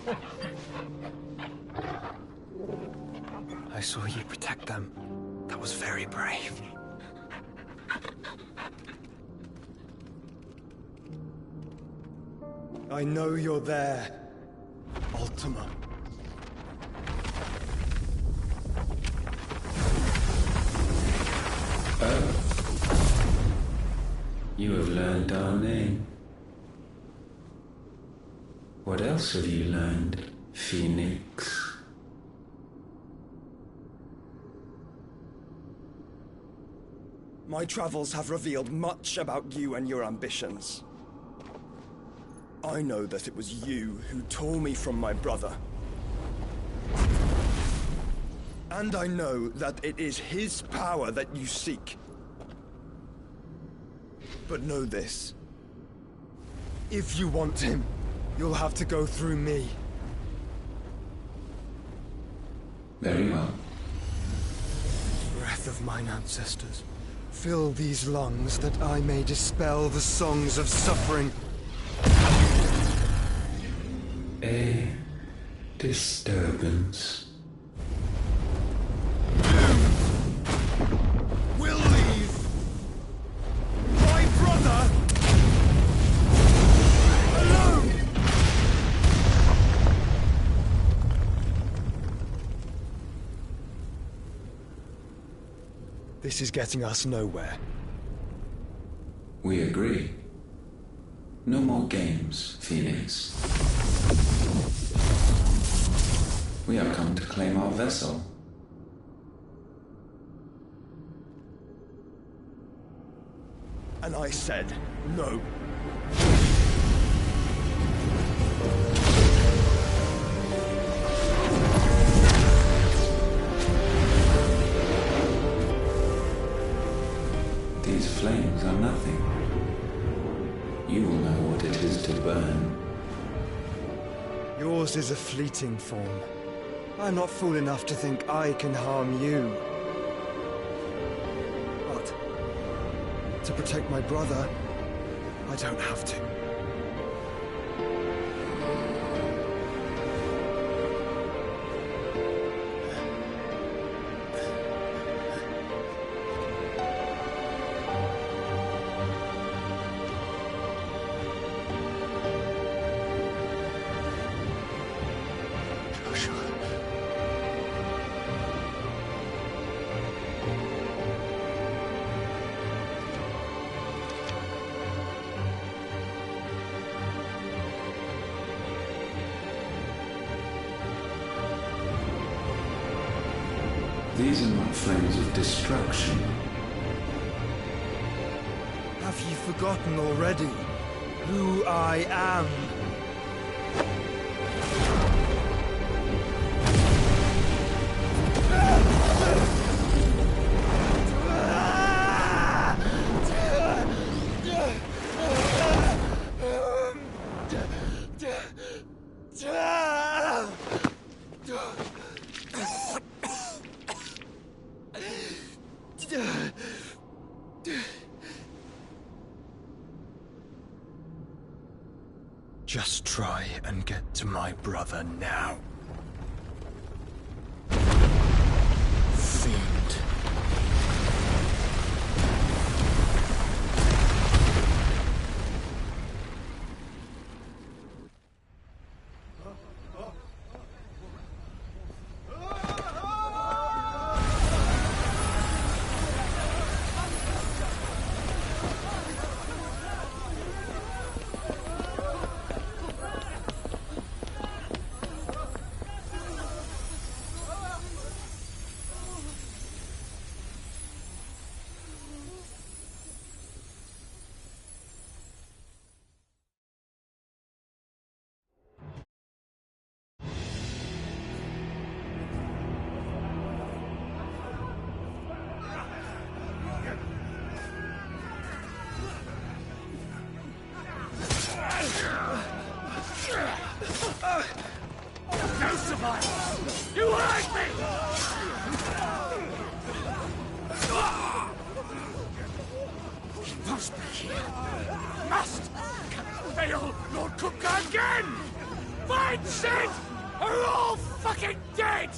I saw you protect them. That was very brave. I know you're there, Ultima. You have learned our name. What else have you learned, Phoenix? My travels have revealed much about you and your ambitions. I know that it was you who tore me from my brother. And I know that it is his power that you seek. But know this. If you want him, you'll have to go through me. Very well. Breath of mine ancestors, fill these lungs that I may dispel the songs of suffering. A disturbance. We'll leave. My brother alone. This is getting us nowhere. We agree. No more games, Phoenix. We have come to claim our vessel. And I said no. These flames are nothing. You will know what it is to burn. Yours is a fleeting form. I'm not fool enough to think I can harm you. But to protect my brother, I don't have to. These are not flames of destruction. Have you forgotten already who I am? Just try and get to my brother now. Fiend. No survival! You hurt me! He must be here. Must! Cannot fail Lord Cook again! Find Sid! Or we're all fucking dead!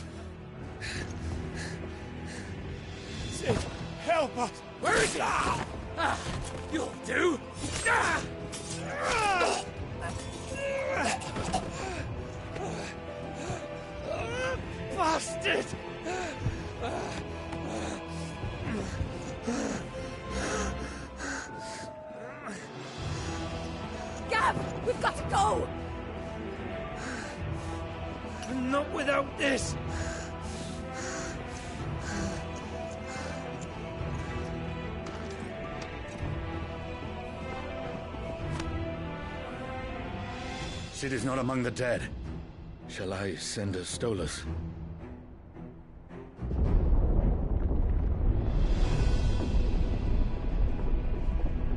Sid, help us! Where is he? You'll do! Bastard! Gav, we've got to go! Not without this! Sid is not among the dead. Shall I send a Stolas?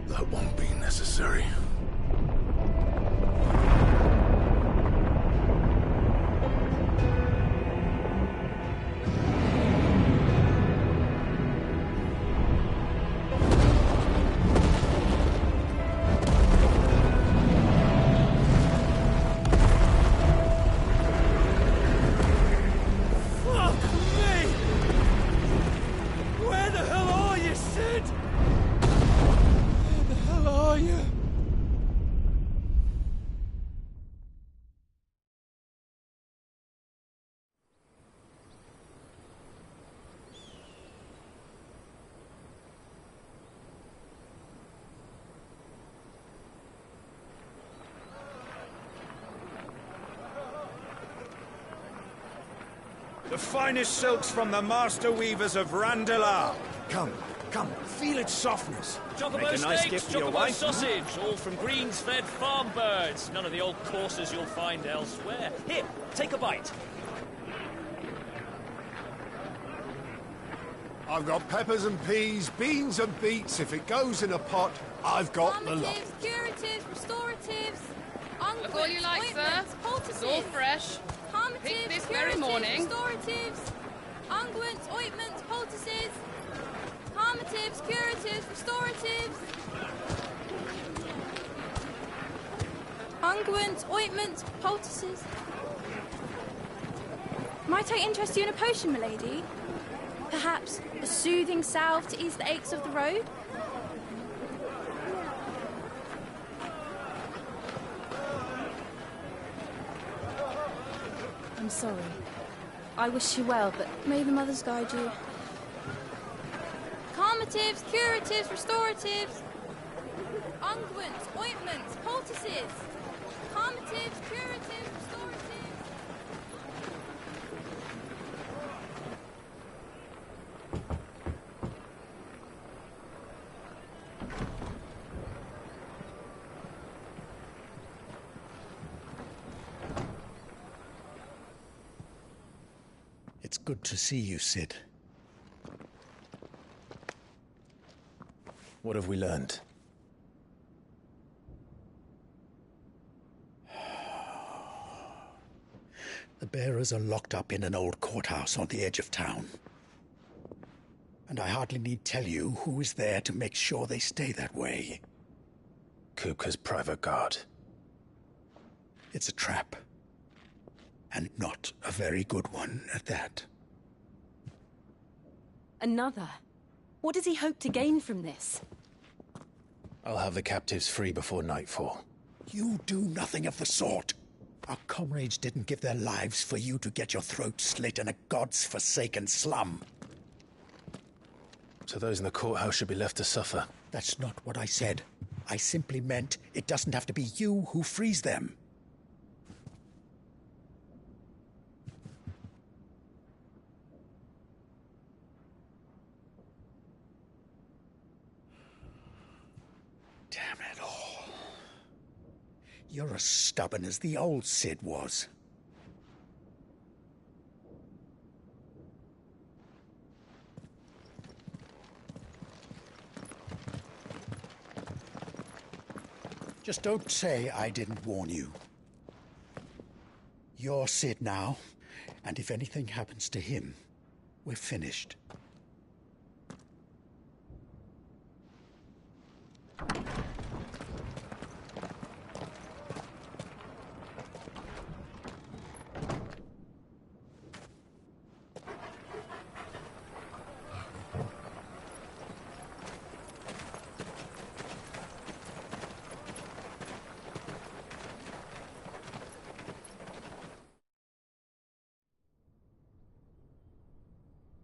That won't be necessary. The finest silks from the master weavers of Randalar. Come, feel its softness. Chocobo Make a nice steaks, gift for your chocobo wife. sausage, all from greens-fed farm birds. None of the old courses you'll find elsewhere. Here, take a bite. I've got peppers and peas, beans and beets. If it goes in a pot, I've got the lot. Curatives, restoratives, Look all you like, sir. It's all fresh. Picked this very morning. Restoratives, unguents, ointments, poultices, calmatives, curatives, restoratives, unguents, ointments, poultices. Might I interest you in a potion, milady? Perhaps a soothing salve to ease the aches of the road? I'm sorry. I wish you well, but may the mothers guide you. Calmatives, curatives, restoratives, unguents, ointments, poultices. Calmatives, curatives, restoratives. It's good to see you, Sid. What have we learned? The bearers are locked up in an old courthouse on the edge of town. And I hardly need tell you who is there to make sure they stay that way. Kupka's private guard. It's a trap. And not a very good one at that. Another? What does he hope to gain from this? I'll have the captives free before nightfall. You do nothing of the sort. Our comrades didn't give their lives for you to get your throat slit in a god's forsaken slum. So those in the courthouse should be left to suffer. That's not what I said. I simply meant it doesn't have to be you who frees them. Damn it all. You're as stubborn as the old Sid was. Just don't say I didn't warn you. You're Sid now, and if anything happens to him, we're finished.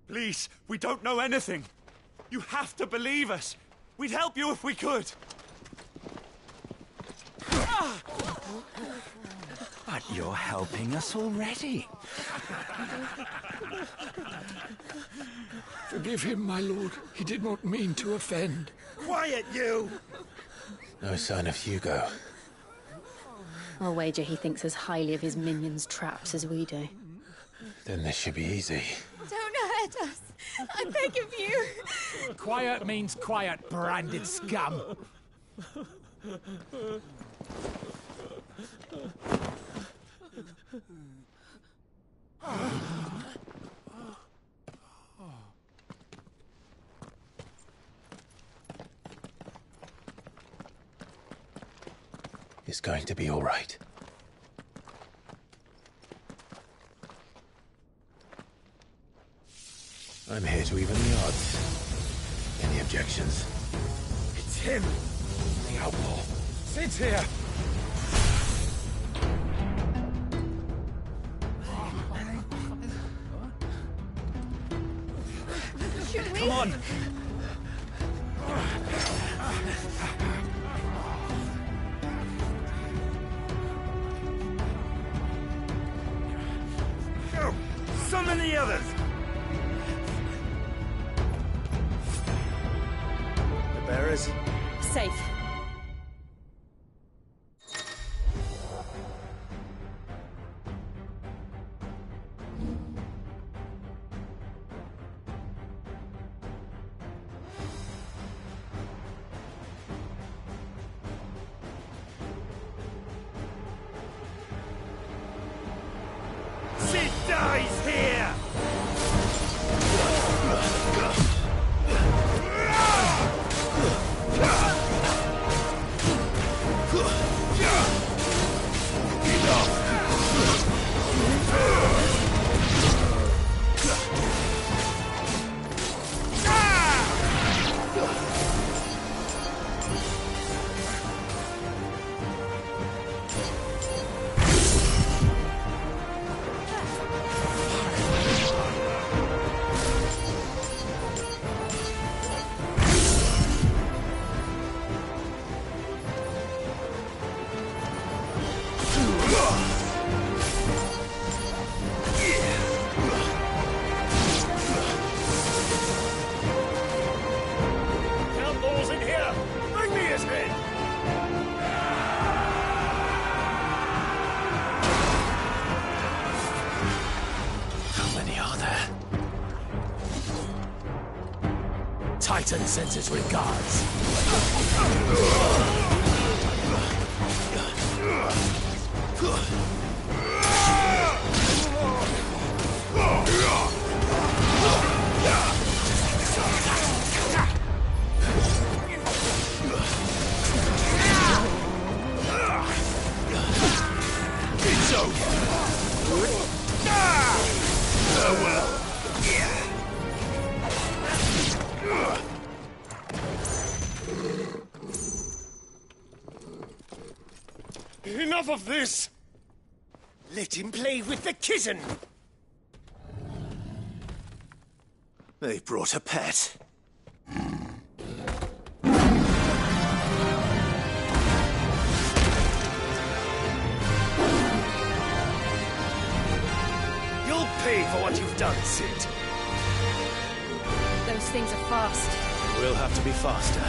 Please, we don't know anything. You have to believe us. We'd help you if we could. But you're helping us already. Forgive him, my lord. He did not mean to offend. Quiet, you! No sign of Hugo. I'll wager he thinks as highly of his minions' traps as we do. Then this should be easy. Don't hurt us. I beg of you. Quiet means quiet, branded scum. It's going to be all right. I'm here to even the odds. Any objections? It's him! The outlaw. Sid's here! Should we? Come on! Go! Summon the others! The bearers? Safe. Sid dies here! Outlaws in here! Bring me his head! How many are there? Titan sends his regards. It's over! Farewell! Enough of this! Let him play with the kitten! They've brought a pet. You'll pay for what you've done, Sid. Those things are fast. We'll have to be faster.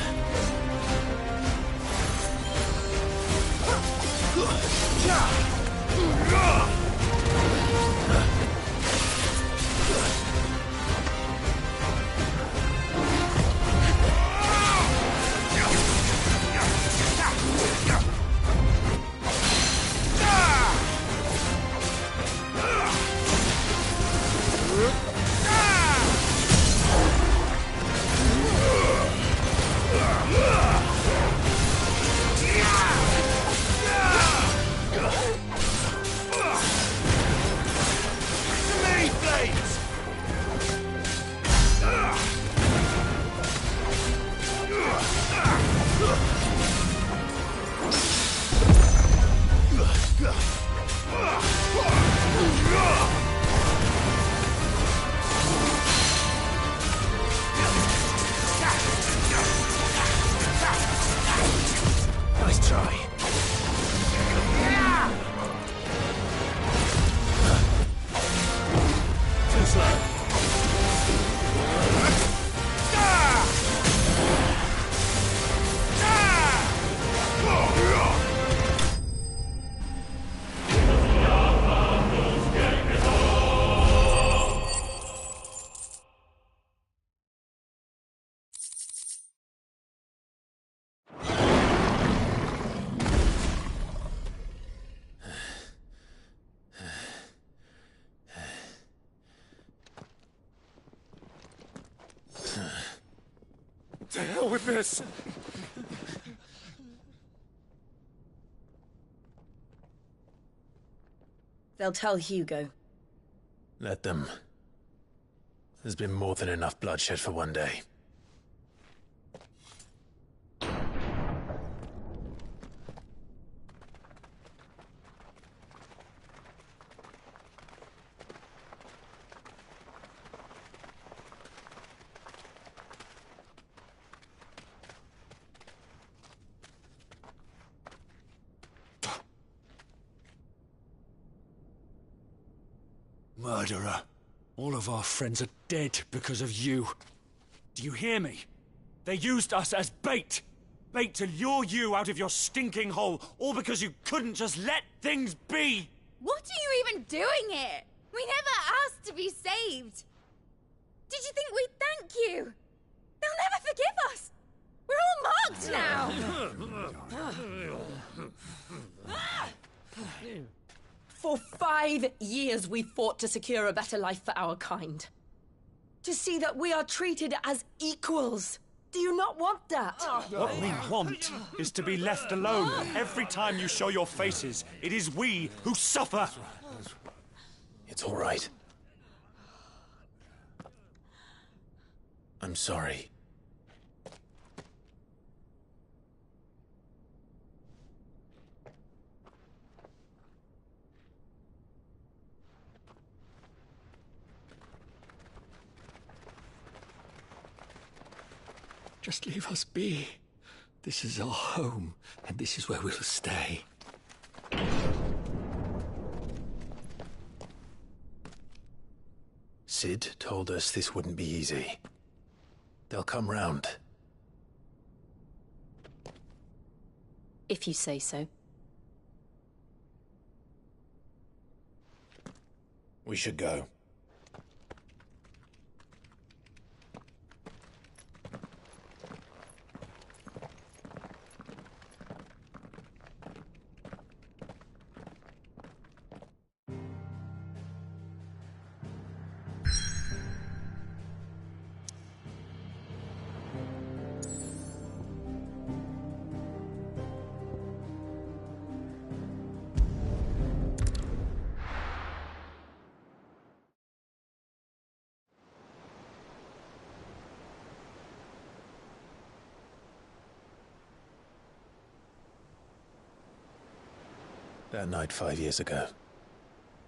Nice try. Too slow. To hell with this! They'll tell Hugo. Let them. There's been more than enough bloodshed for one day. Murderer. All of our friends are dead because of you. Do you hear me? They used us as bait. Bait to lure you out of your stinking hole, all because you couldn't just let things be. What are you even doing here? We never asked to be saved. Did you think we'd thank you? They'll never forgive us. We're all marked now. For 5 years we fought to secure a better life for our kind. To see that we are treated as equals. Do you not want that? What we want is to be left alone. Every time you show your faces, it is we who suffer. It's all right. I'm sorry. Just leave us be. This is our home, and this is where we'll stay. Sid told us this wouldn't be easy. They'll come round. If you say so. We should go. That night 5 years ago,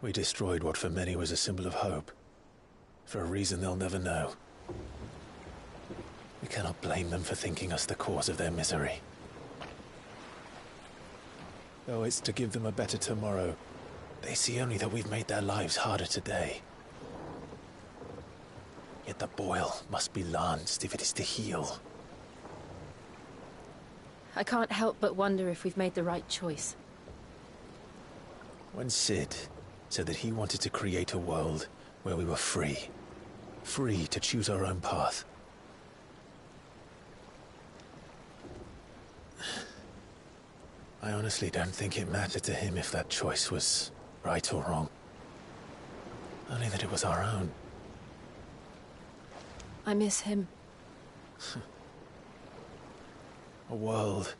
we destroyed what for many was a symbol of hope. For a reason they'll never know. We cannot blame them for thinking us the cause of their misery. Though it's to give them a better tomorrow, they see only that we've made their lives harder today. Yet the boil must be lanced if it is to heal. I can't help but wonder if we've made the right choice. When Sid said that he wanted to create a world where we were free. Free to choose our own path. I honestly don't think it mattered to him if that choice was right or wrong. Only that it was our own. I miss him. A world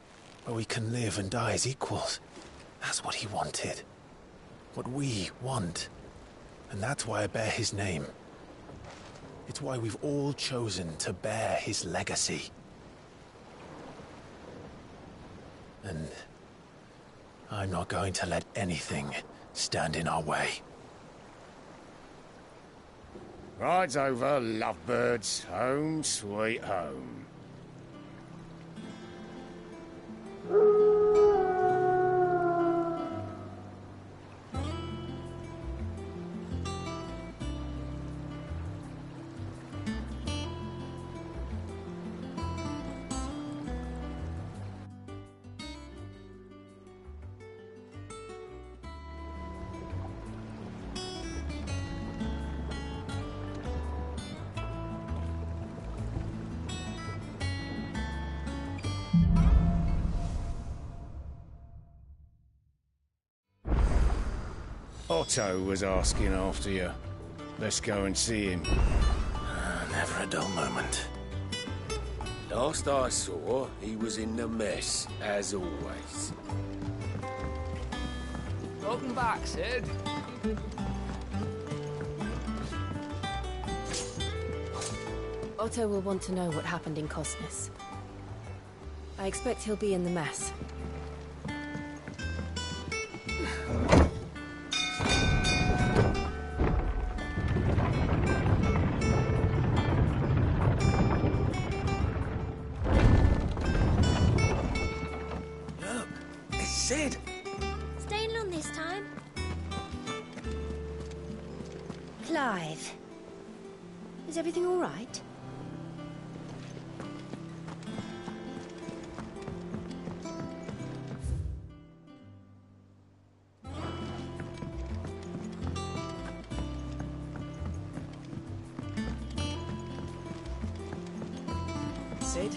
where we can live and die as equals. That's what he wanted. What we want. And that's why I bear his name. It's why we've all chosen to bear his legacy. And I'm not going to let anything stand in our way. Ride's over, lovebirds. Home sweet home. Otto was asking after you. Let's go and see him. Never a dull moment. Last I saw, he was in the mess, as always. Welcome back, Sid. Otto will want to know what happened in Cosnus. I expect he'll be in the mess. Sid! Staying long this time? Clive. Is everything all right? Sid?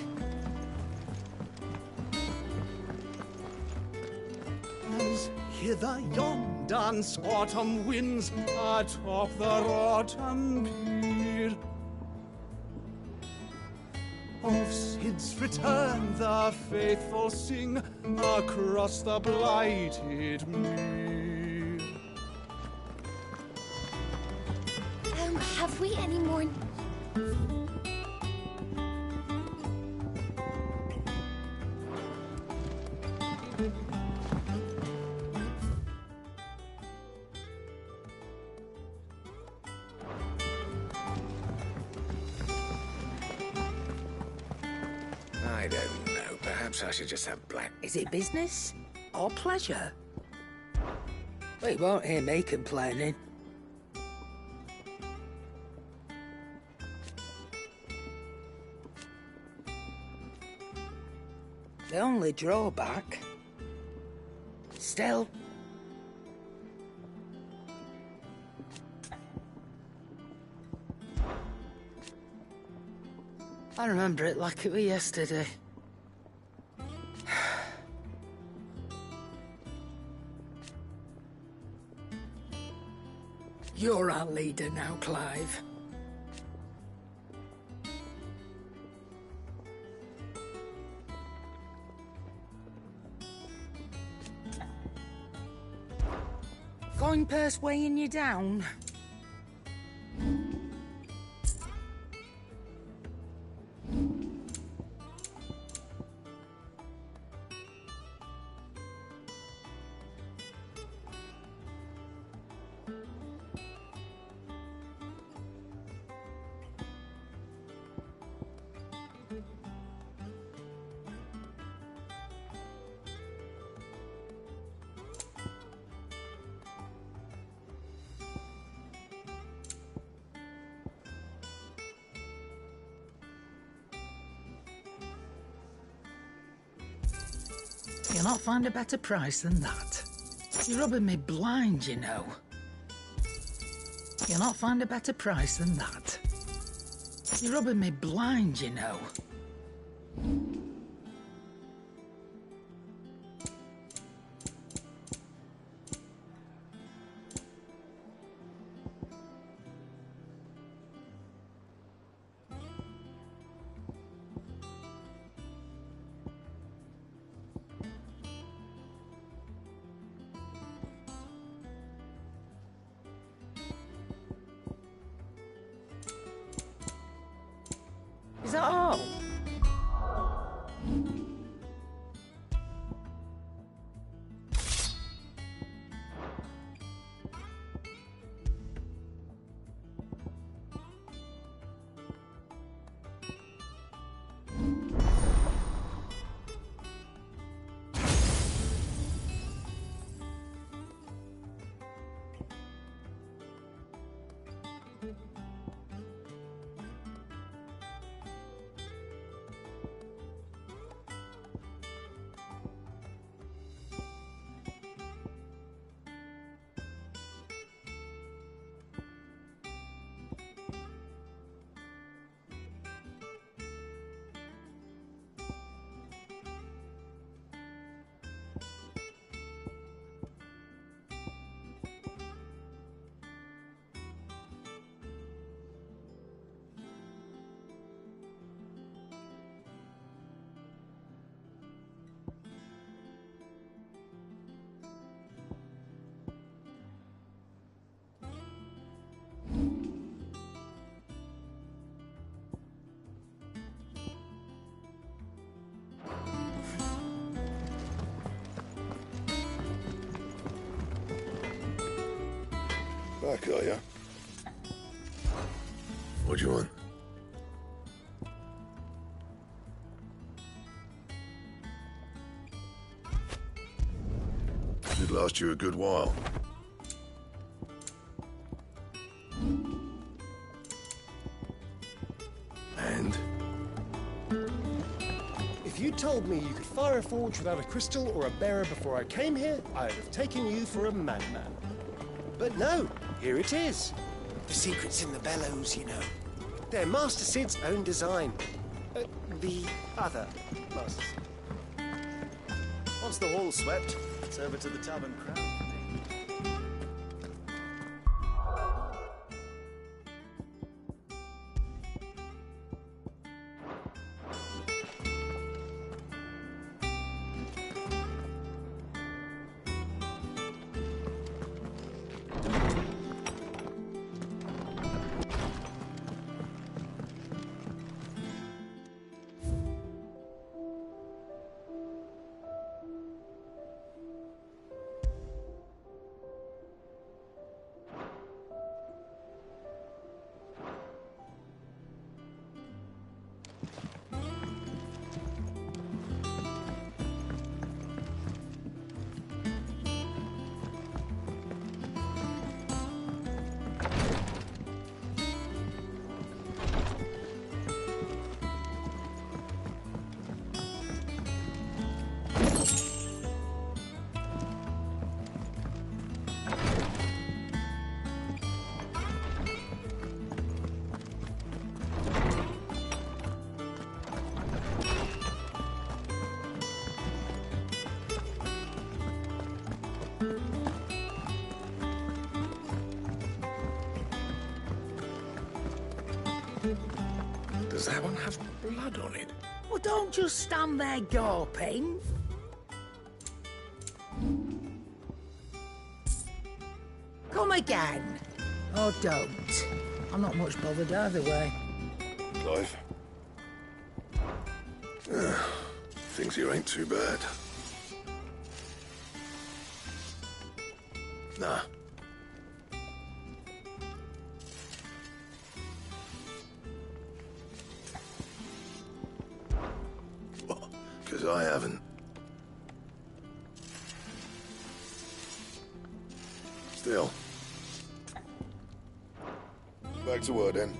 As hither yon dance autumn winds atop the rotten pier. Of Sid's return the faithful sing across the blighted mere. Have we any more... I don't know. Perhaps I should just have black. Is it business or pleasure? Well, you won't hear me complaining. The only drawback... Still... I remember it like it was yesterday. You're our leader now, Clive. Going purse weighing you down? You'll not find a better price than that. You're rubbing me blind, you know. You'll not find a better price than that. You're rubbing me blind, you know. Is that all? Back, are you? What do you want? Should last you a good while. And? If you told me you could fire a forge without a crystal or a bearer before I came here, I'd have taken you for a madman. But no, here it is. The secret's in the bellows, you know. They're Master Sid's own design. The other Master Sid. Once the hall's swept, it's over to the tavern crowd. Does that one have blood on it? Well, don't just stand there gawping. Come again. Or don't. I'm not much bothered either way. Clive? Things here ain't too bad. Nah. Because I haven't. Still. Back to work then.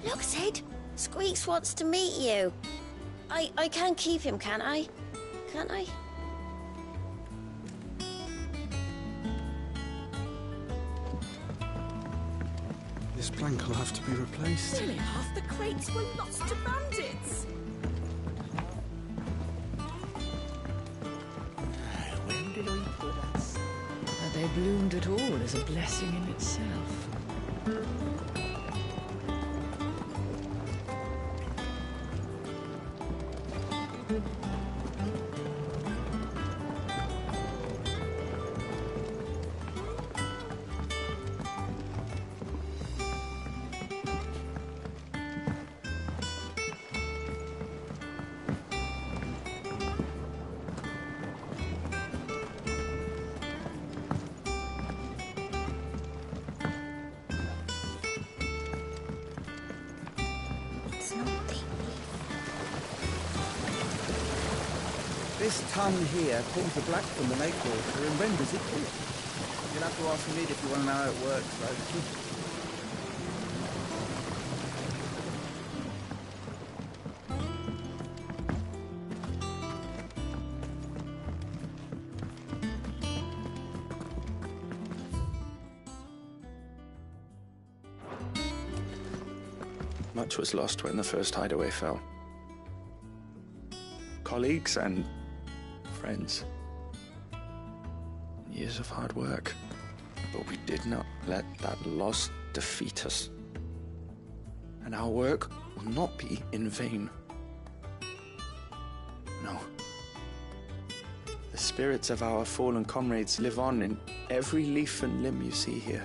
Look, Sid. Squeaks wants to meet you. I can keep him, can't I? Can't I? This plank will have to be replaced. Nearly half the crates were lost to bandits. When did we put us? That they bloomed at all is a blessing in itself. This tongue here pulls the black from the lake water and renders it clear. You'll have to ask Nid if you want to know how it works, though. Much was lost when the first hideaway fell. Colleagues and friends. Years of hard work. But we did not let that loss defeat us. And our work will not be in vain. No. The spirits of our fallen comrades live on in every leaf and limb you see here.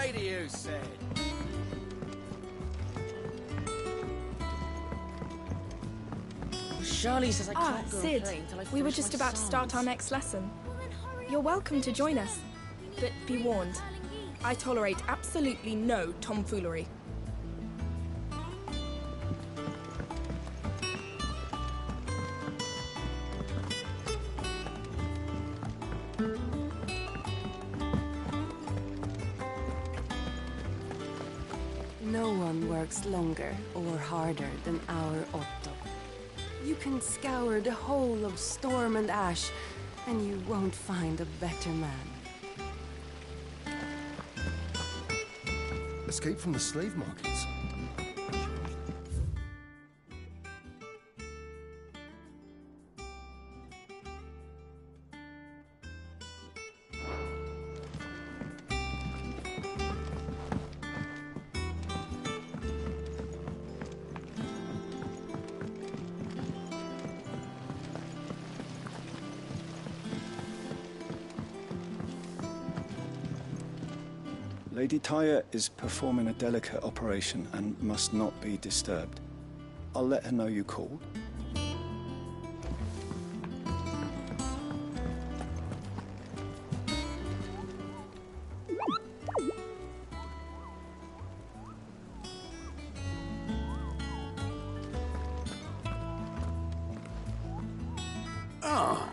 lady who said. Charlie says I can't go Sid, play until I we were finish just my about to start songs. our next lesson. You're welcome to join us, but be warned, I tolerate absolutely no tomfoolery. No one works longer or harder than our Otto. You can scour the whole of Storm and Ash, and you won't find a better man. Escape from the slave markets. Lady Tyre is performing a delicate operation and must not be disturbed. I'll let her know you called. Ah,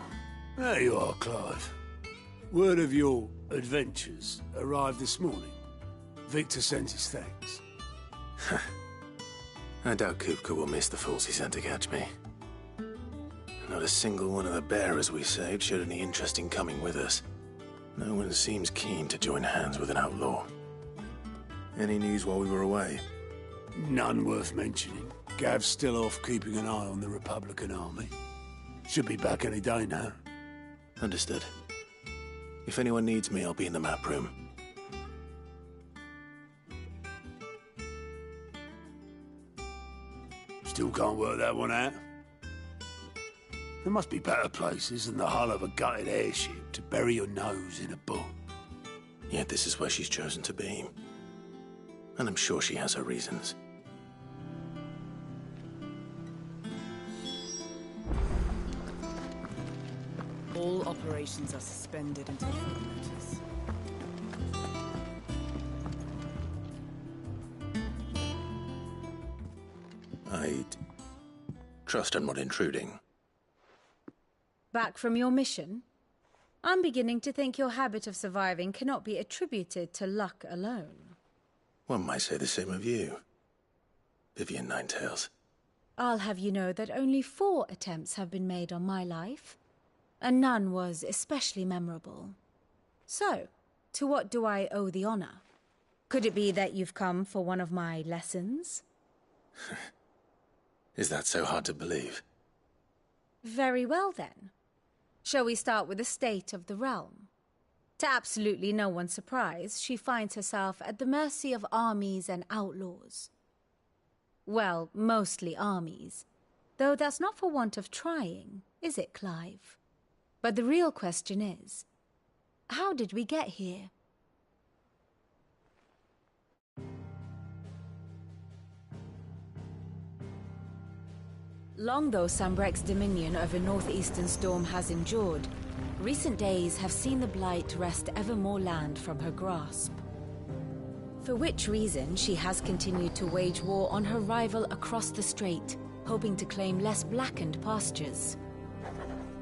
there you are, Clive. Word of your adventures arrived this morning. Victor sends his thanks. I doubt Kupka will miss the fools he sent to catch me. Not a single one of the bearers we saved showed any interest in coming with us. No one seems keen to join hands with an outlaw. Any news while we were away? None worth mentioning. Gav's still off keeping an eye on the Republican army. Should be back any day now. Understood. If anyone needs me, I'll be in the map room. Still can't work that one out. There must be better places than the hull of a gutted airship to bury your nose in a book. Yet this is where she's chosen to be. And I'm sure she has her reasons. All operations are suspended until further notice. I'd trust I'm not intruding. Back from your mission? I'm beginning to think your habit of surviving cannot be attributed to luck alone. One might say the same of you, Vivian Ninetails. I'll have you know that only 4 attempts have been made on my life, and none was especially memorable. So, to what do I owe the honor? Could it be that you've come for one of my lessons? Is that so hard to believe? Very well, then. Shall we start with the state of the realm? To absolutely no one's surprise, she finds herself at the mercy of armies and outlaws. Well, mostly armies. Though that's not for want of trying, is it, Clive? But the real question is, how did we get here? Long though Sambrek's dominion over northeastern Storm has endured, recent days have seen the Blight wrest ever more land from her grasp. For which reason she has continued to wage war on her rival across the strait, hoping to claim less blackened pastures.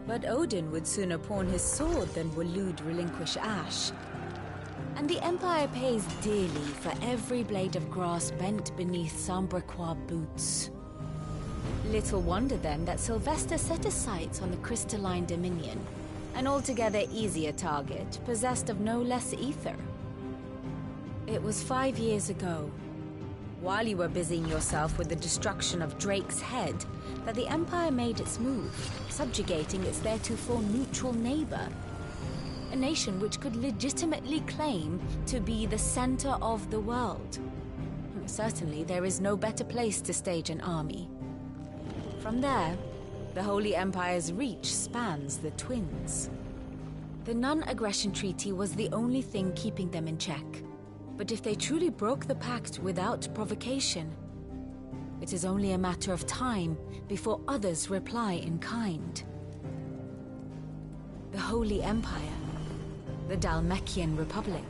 But Odin would sooner pawn his sword than Waloed relinquish Ash. And the Empire pays dearly for every blade of grass bent beneath Sambrequois boots. Little wonder then that Sylvester set his sights on the crystalline dominion, an altogether easier target, possessed of no less ether. It was 5 years ago, while you were busying yourself with the destruction of Drake's head, that the Empire made its move, subjugating its theretofore neutral neighbor. A nation which could legitimately claim to be the center of the world. Certainly, there is no better place to stage an army. From there, the Holy Empire's reach spans the Twins. The non-aggression treaty was the only thing keeping them in check. But if they truly broke the pact without provocation, it is only a matter of time before others reply in kind. The Holy Empire, the Dalmekian Republic,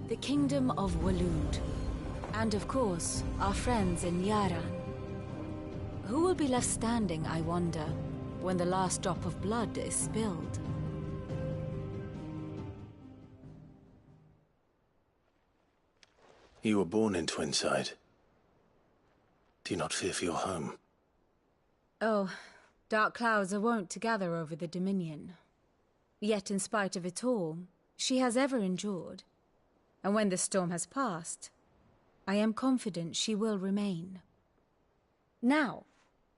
the Kingdom of Waloed, and of course, our friends in Yaran. Who will be left standing, I wonder, when the last drop of blood is spilled? You were born in Twinside. Do you not fear for your home? Oh, dark clouds are wont to gather over the Dominion. Yet in spite of it all, she has ever endured. And when the storm has passed, I am confident she will remain. Now,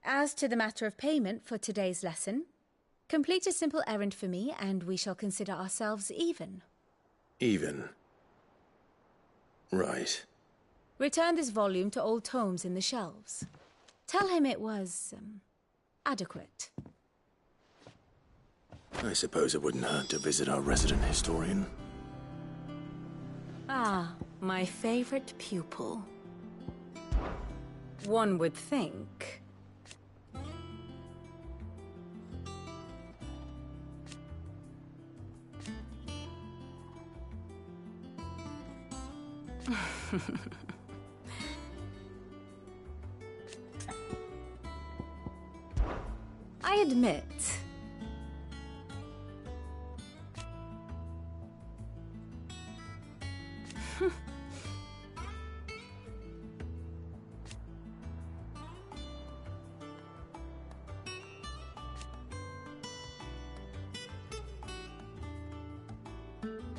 as to the matter of payment for today's lesson, complete a simple errand for me and we shall consider ourselves even. Even? Right. Return this volume to old tomes in the shelves. Tell him it was, adequate. I suppose it wouldn't hurt to visit our resident historian. Ah, my favorite pupil. One would think. I admit.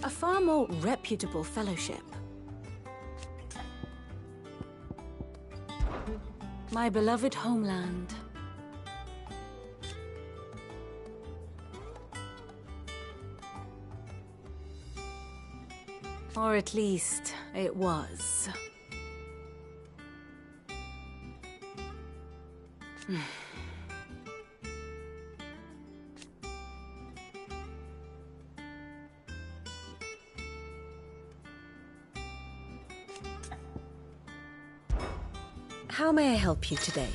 A far more reputable fellowship. My beloved homeland. Or at least, it was. How may I help you today?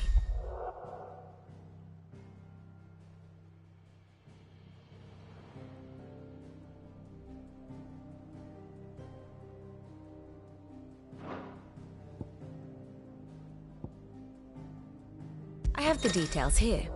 I have the details here.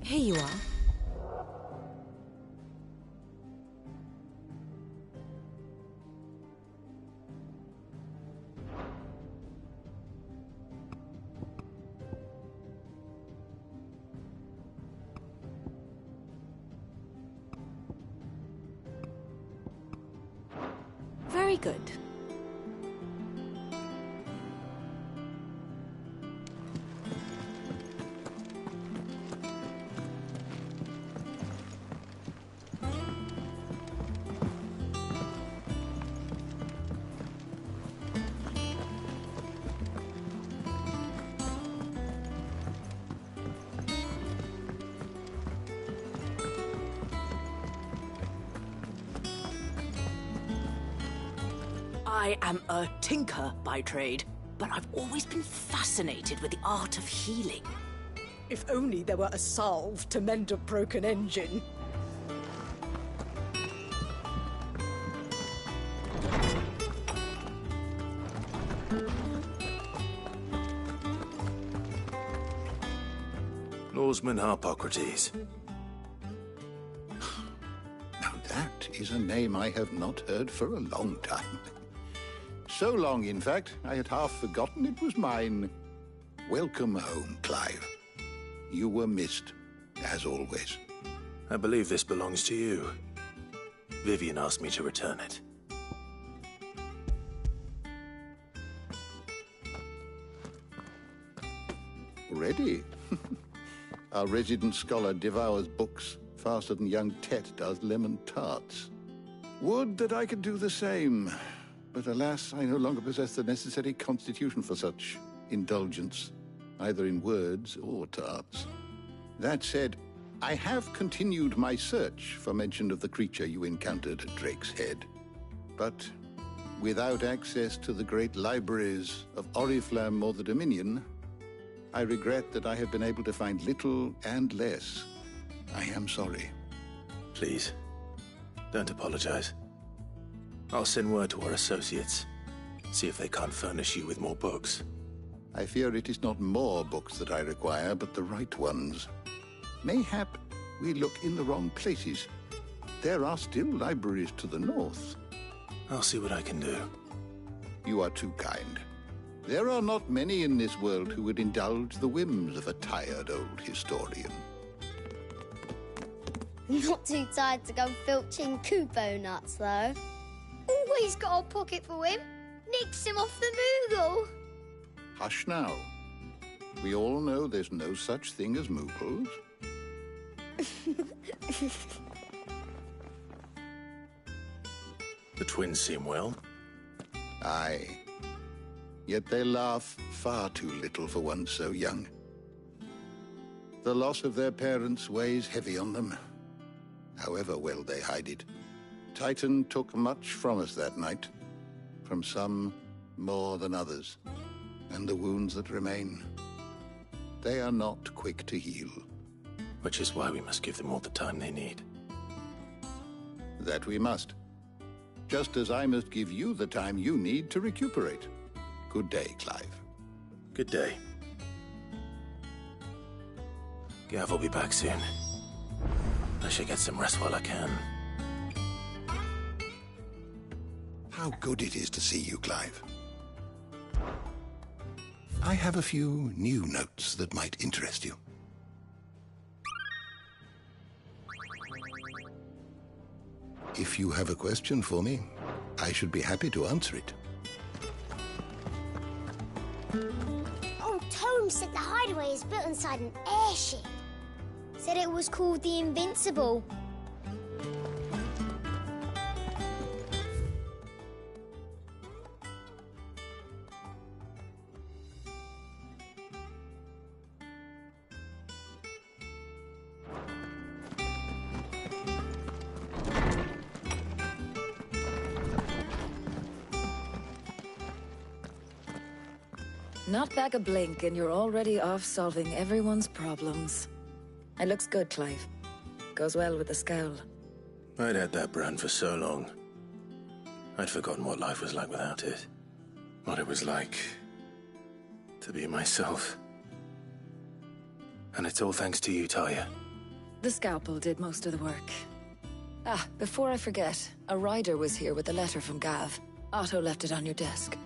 Here you are. Very good. I am a tinker by trade, but I've always been fascinated with the art of healing. If only there were a salve to mend a broken engine. Oarsman Harpocrates. Now that is a name I have not heard for a long time. So long, in fact, I had half forgotten it was mine. Welcome home, Clive. You were missed, as always. I believe this belongs to you. Vivian asked me to return it. Ready? Our resident scholar devours books faster than young Tet does lemon tarts. Would that I could do the same. But alas, I no longer possess the necessary constitution for such indulgence, either in words or tarts. That said, I have continued my search for mention of the creature you encountered at Drake's Head. But without access to the great libraries of Oriflamme or the Dominion, I regret that I have been able to find little and less. I am sorry. Please, don't apologize. I'll send word to our associates. See if they can't furnish you with more books. I fear it is not more books that I require, but the right ones. Mayhap we look in the wrong places. There are still libraries to the north. I'll see what I can do. You are too kind. There are not many in this world who would indulge the whims of a tired old historian. Not too tired to go filching Kupo nuts, though. Always got a pocket for him. Nicks him off the Moogle. Hush now. We all know there's no such thing as Moogles. The twins seem well. Aye. Yet they laugh far too little for one so young. The loss of their parents weighs heavy on them, however well they hide it. Titan took much from us that night, from some more than others, and the wounds that remain, they are not quick to heal. Which is why we must give them all the time they need. That we must. Just as I must give you the time you need to recuperate. Good day, Clive. Good day. Gav will be back soon. I should get some rest while I can. How good it is to see you, Clive. I have a few new notes that might interest you. If you have a question for me, I should be happy to answer it. Old Tome said the hideaway is built inside an airship. Said it was called the Invincible. Not back a blink and you're already off solving everyone's problems. It looks good, Clive. Goes well with the scowl. I'd had that brand for so long. I'd forgotten what life was like without it. What it was like to be myself. And it's all thanks to you, Talia. The scalpel did most of the work. Ah, before I forget, a rider was here with a letter from Gav. Otto left it on your desk.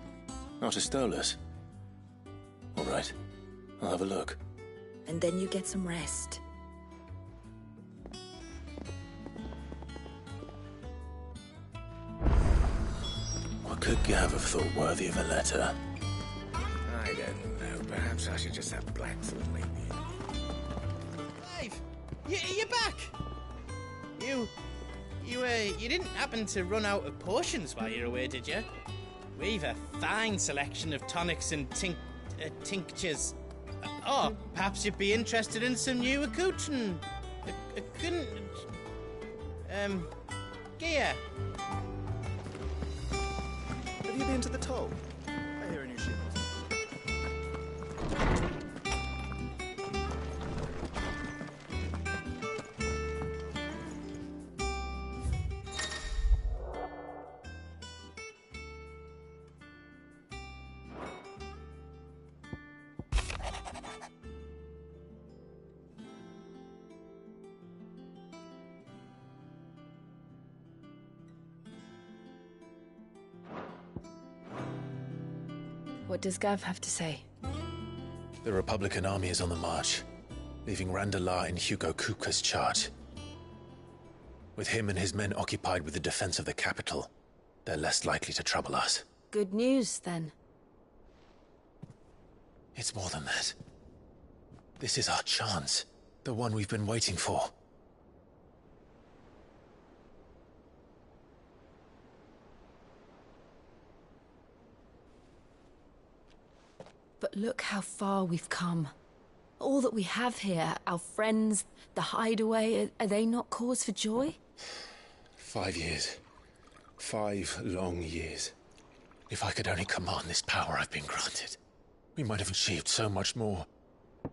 Otto stole us. All right, I'll have a look. And then you get some rest. What could Gav have thought worthy of a letter? I don't know. Perhaps I should just have Blackthorn lead me. Clive, you're back. You didn't happen to run out of potions while you're away, did you? We've a fine selection of tonics and tinctures. Oh, perhaps you'd be interested in some new accoutrement. Gear. Have you been to the toll? I hear a new ship. What does Gav have to say? The Republican army is on the march, leaving Randalar in Hugo Kupka's charge. With him and his men occupied with the defense of the capital, they're less likely to trouble us. Good news, then. It's more than that. This is our chance. The one we've been waiting for. But look how far we've come. All that we have here, our friends, the hideaway, are they not cause for joy? 5 years. 5 long years. If I could only command this power I've been granted, we might have achieved so much more.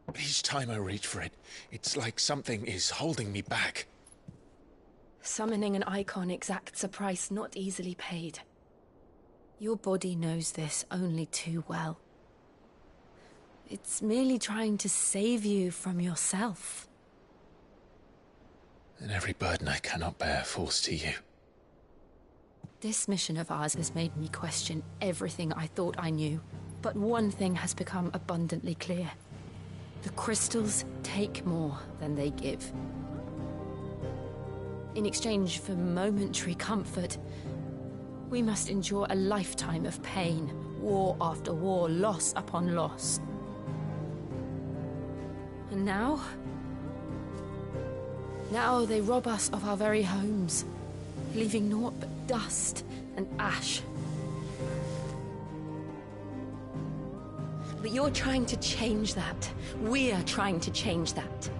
But each time I reach for it, it's like something is holding me back. Summoning an icon exacts a price not easily paid. Your body knows this only too well. It's merely trying to save you from yourself. And every burden I cannot bear falls to you. This mission of ours has made me question everything I thought I knew. But one thing has become abundantly clear. The crystals take more than they give. In exchange for momentary comfort, we must endure a lifetime of pain, war after war, loss upon loss. And now they rob us of our very homes, leaving naught but dust and ash. But you're trying to change that. We're trying to change that.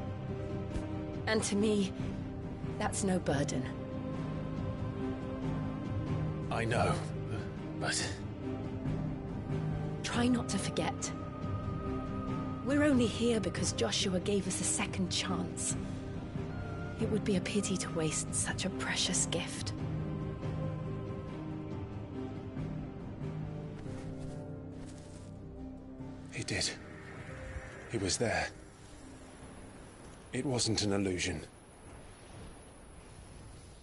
And to me, that's no burden. I know, but... Try not to forget. We're only here because Joshua gave us a second chance. It would be a pity to waste such a precious gift. He did. He was there. It wasn't an illusion.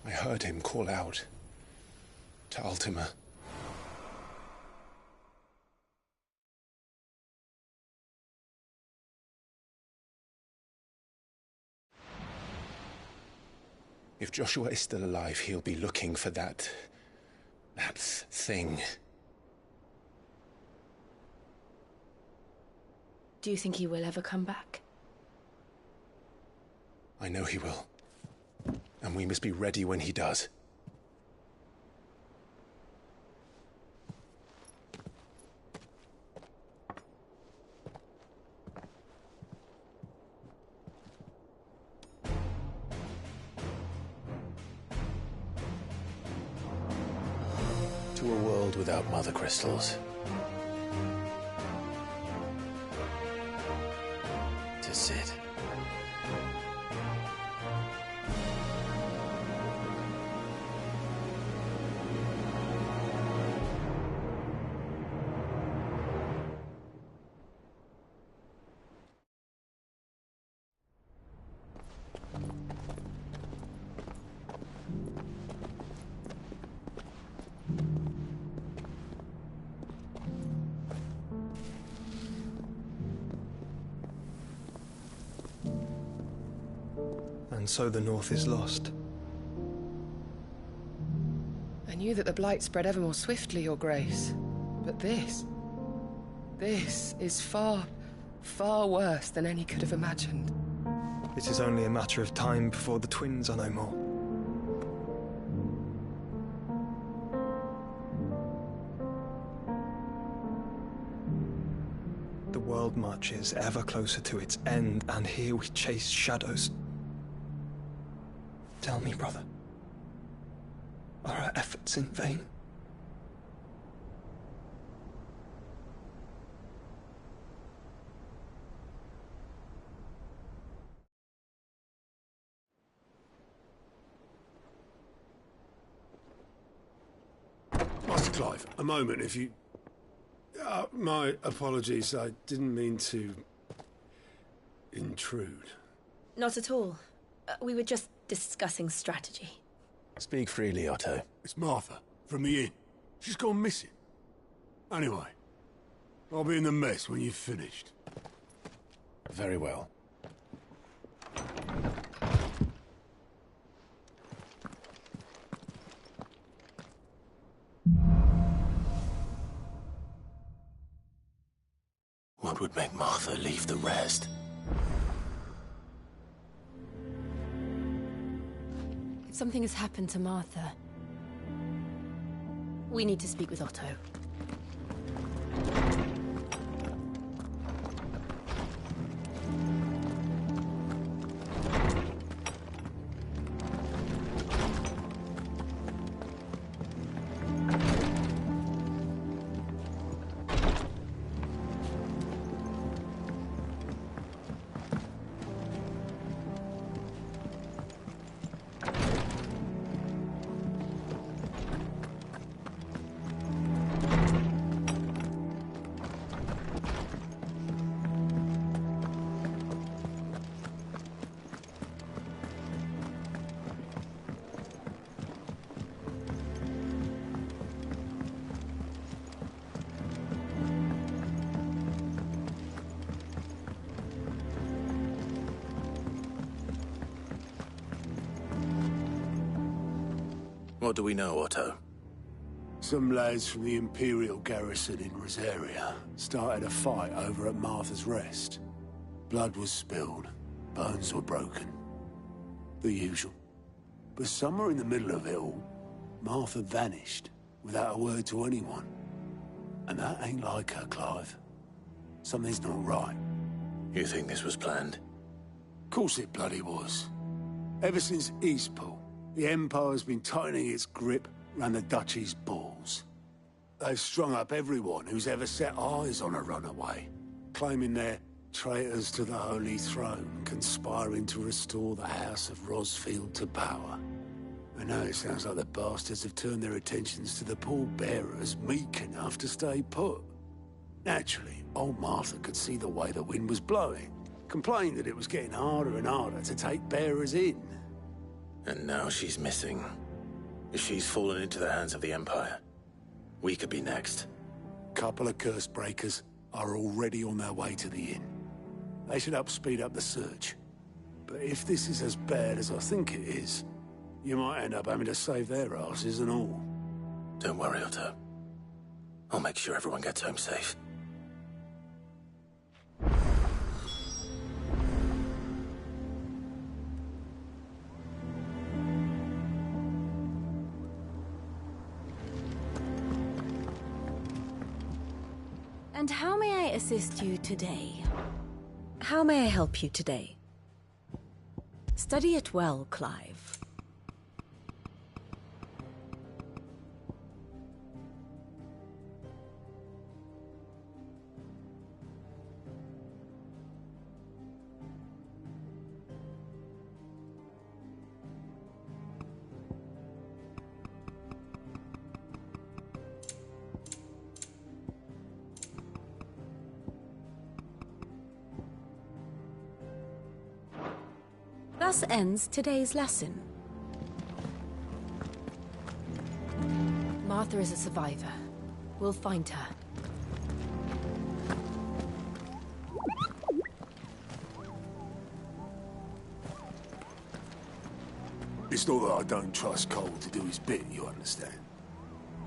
I heard him call out to Ultima. If Joshua is still alive, he'll be looking for that thing. Do you think he will ever come back? I know he will. And we must be ready when he does. To a world without mother crystals. To Sid. And so the North is lost. I knew that the Blight spread ever more swiftly, Your Grace. But this is far, far worse than any could have imagined. It is only a matter of time before the twins are no more. The world marches ever closer to its end, and here we chase shadows. Tell me, brother, are our efforts in vain? Master Clive, a moment, if you... my apologies, I didn't mean to... intrude. Not at all. We were just discussing strategy. Speak freely, Otto. It's Martha, from the inn. She's gone missing. Anyway, I'll be in the mess when you've finished. Very well. What would make Martha leave the rest? If something has happened to Martha, we need to speak with Otto. What do we know, Otto? Some lads from the Imperial garrison in Rosaria started a fight over at Martha's Rest. Blood was spilled, bones were broken. The usual. But somewhere in the middle of it all, Martha vanished without a word to anyone. And that ain't like her, Clive. Something's not right. You think this was planned? Course it bloody was. Ever since Eastpool, the Empire's been tightening its grip around the Duchy's balls. They've strung up everyone who's ever set eyes on a runaway, claiming they're traitors to the Holy Throne, conspiring to restore the House of Rosfield to power. And now it sounds like the bastards have turned their attentions to the pallbearers meek enough to stay put. Naturally, old Martha could see the way the wind was blowing, complained that it was getting harder and harder to take bearers in. And now she's missing. She's fallen into the hands of the Empire. We could be next. Couple of curse breakers are already on their way to the inn. They should help speed up the search. But if this is as bad as I think it is, you might end up having to save their asses and all. Don't worry, Otto. I'll make sure everyone gets home safe. And how may I assist you today? How may I help you today? Study it well, Clive. Thus ends today's lesson. Martha is a survivor. We'll find her. It's not that I don't trust Cole to do his bit, you understand?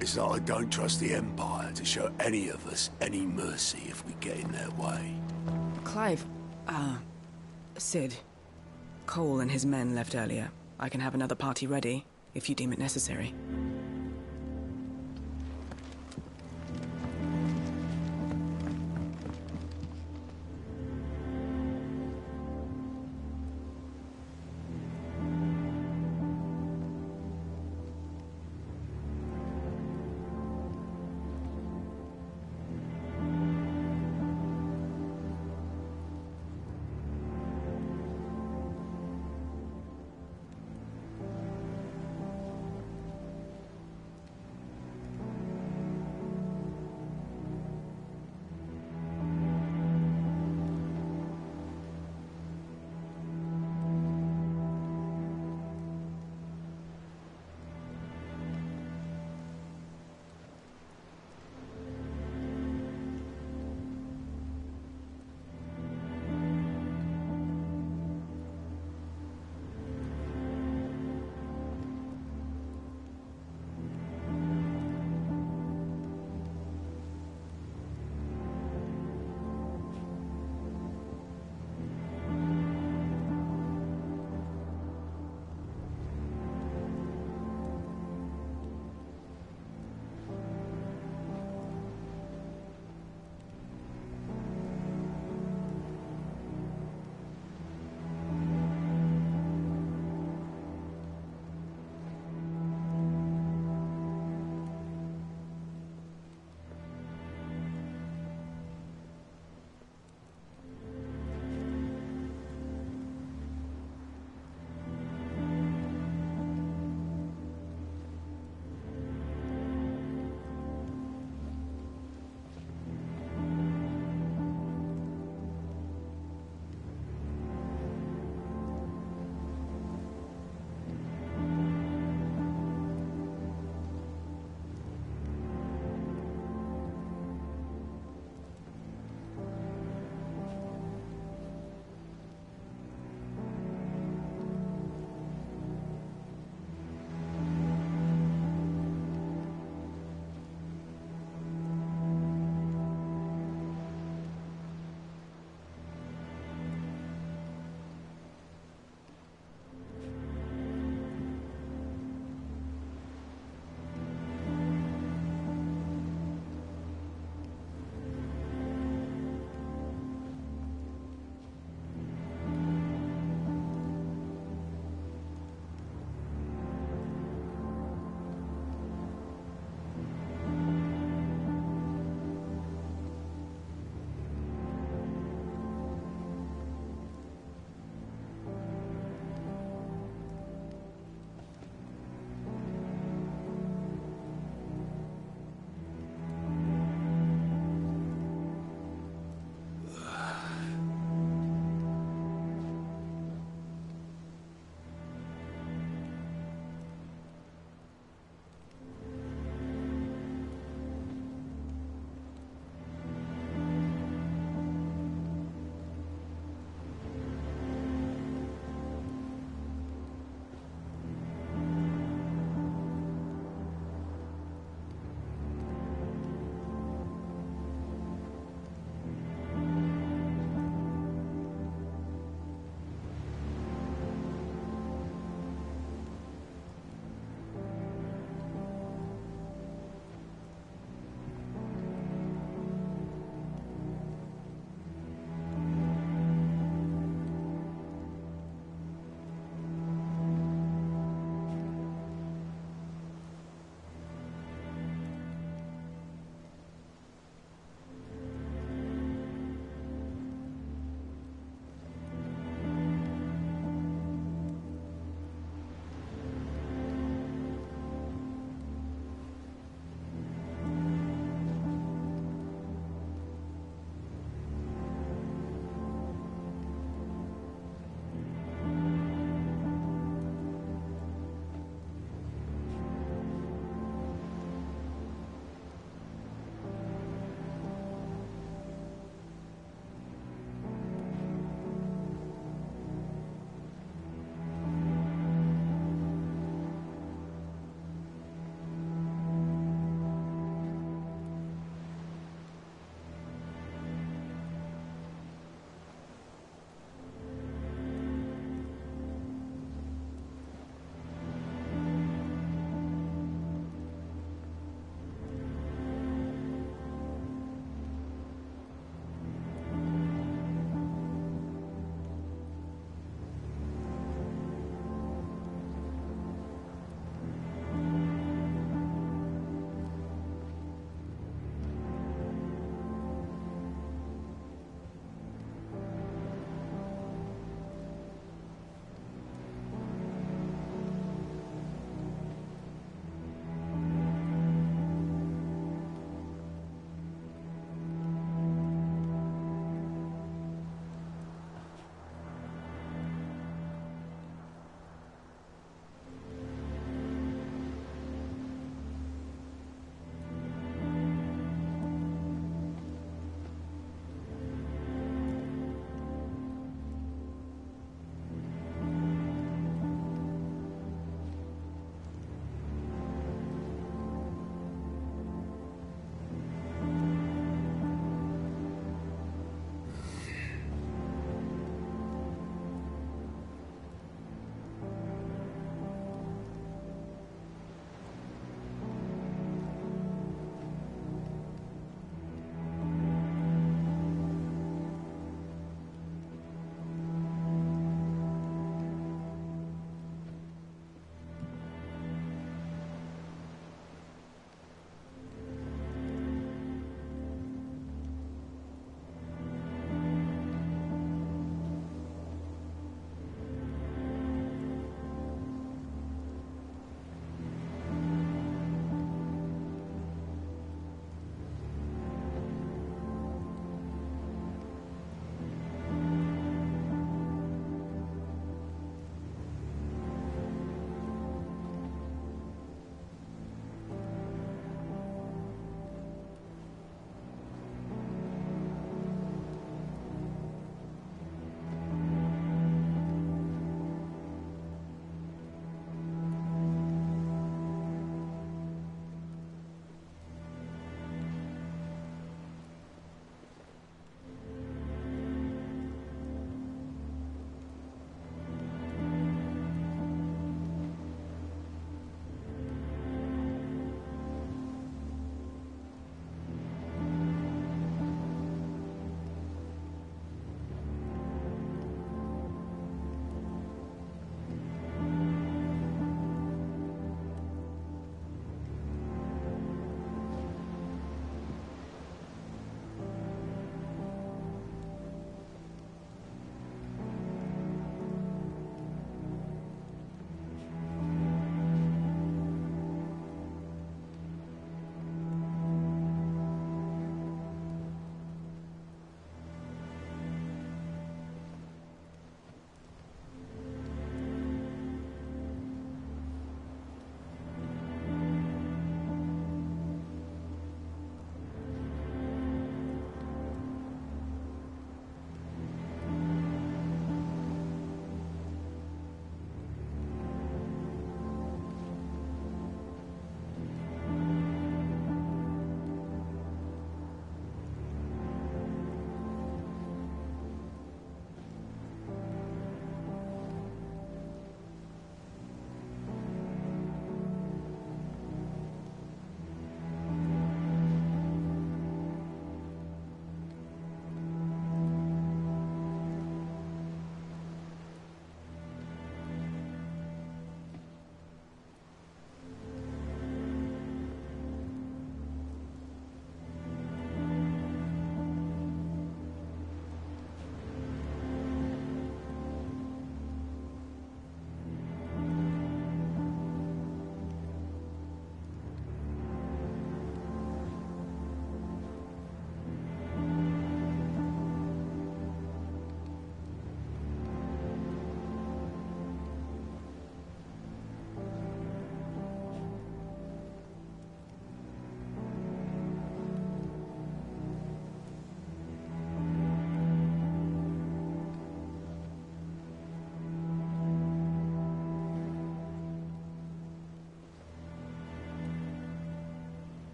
It's that I don't trust the Empire to show any of us any mercy if we get in their way. Clive, Sid. Cole and his men left earlier. I can have another party ready, if you deem it necessary.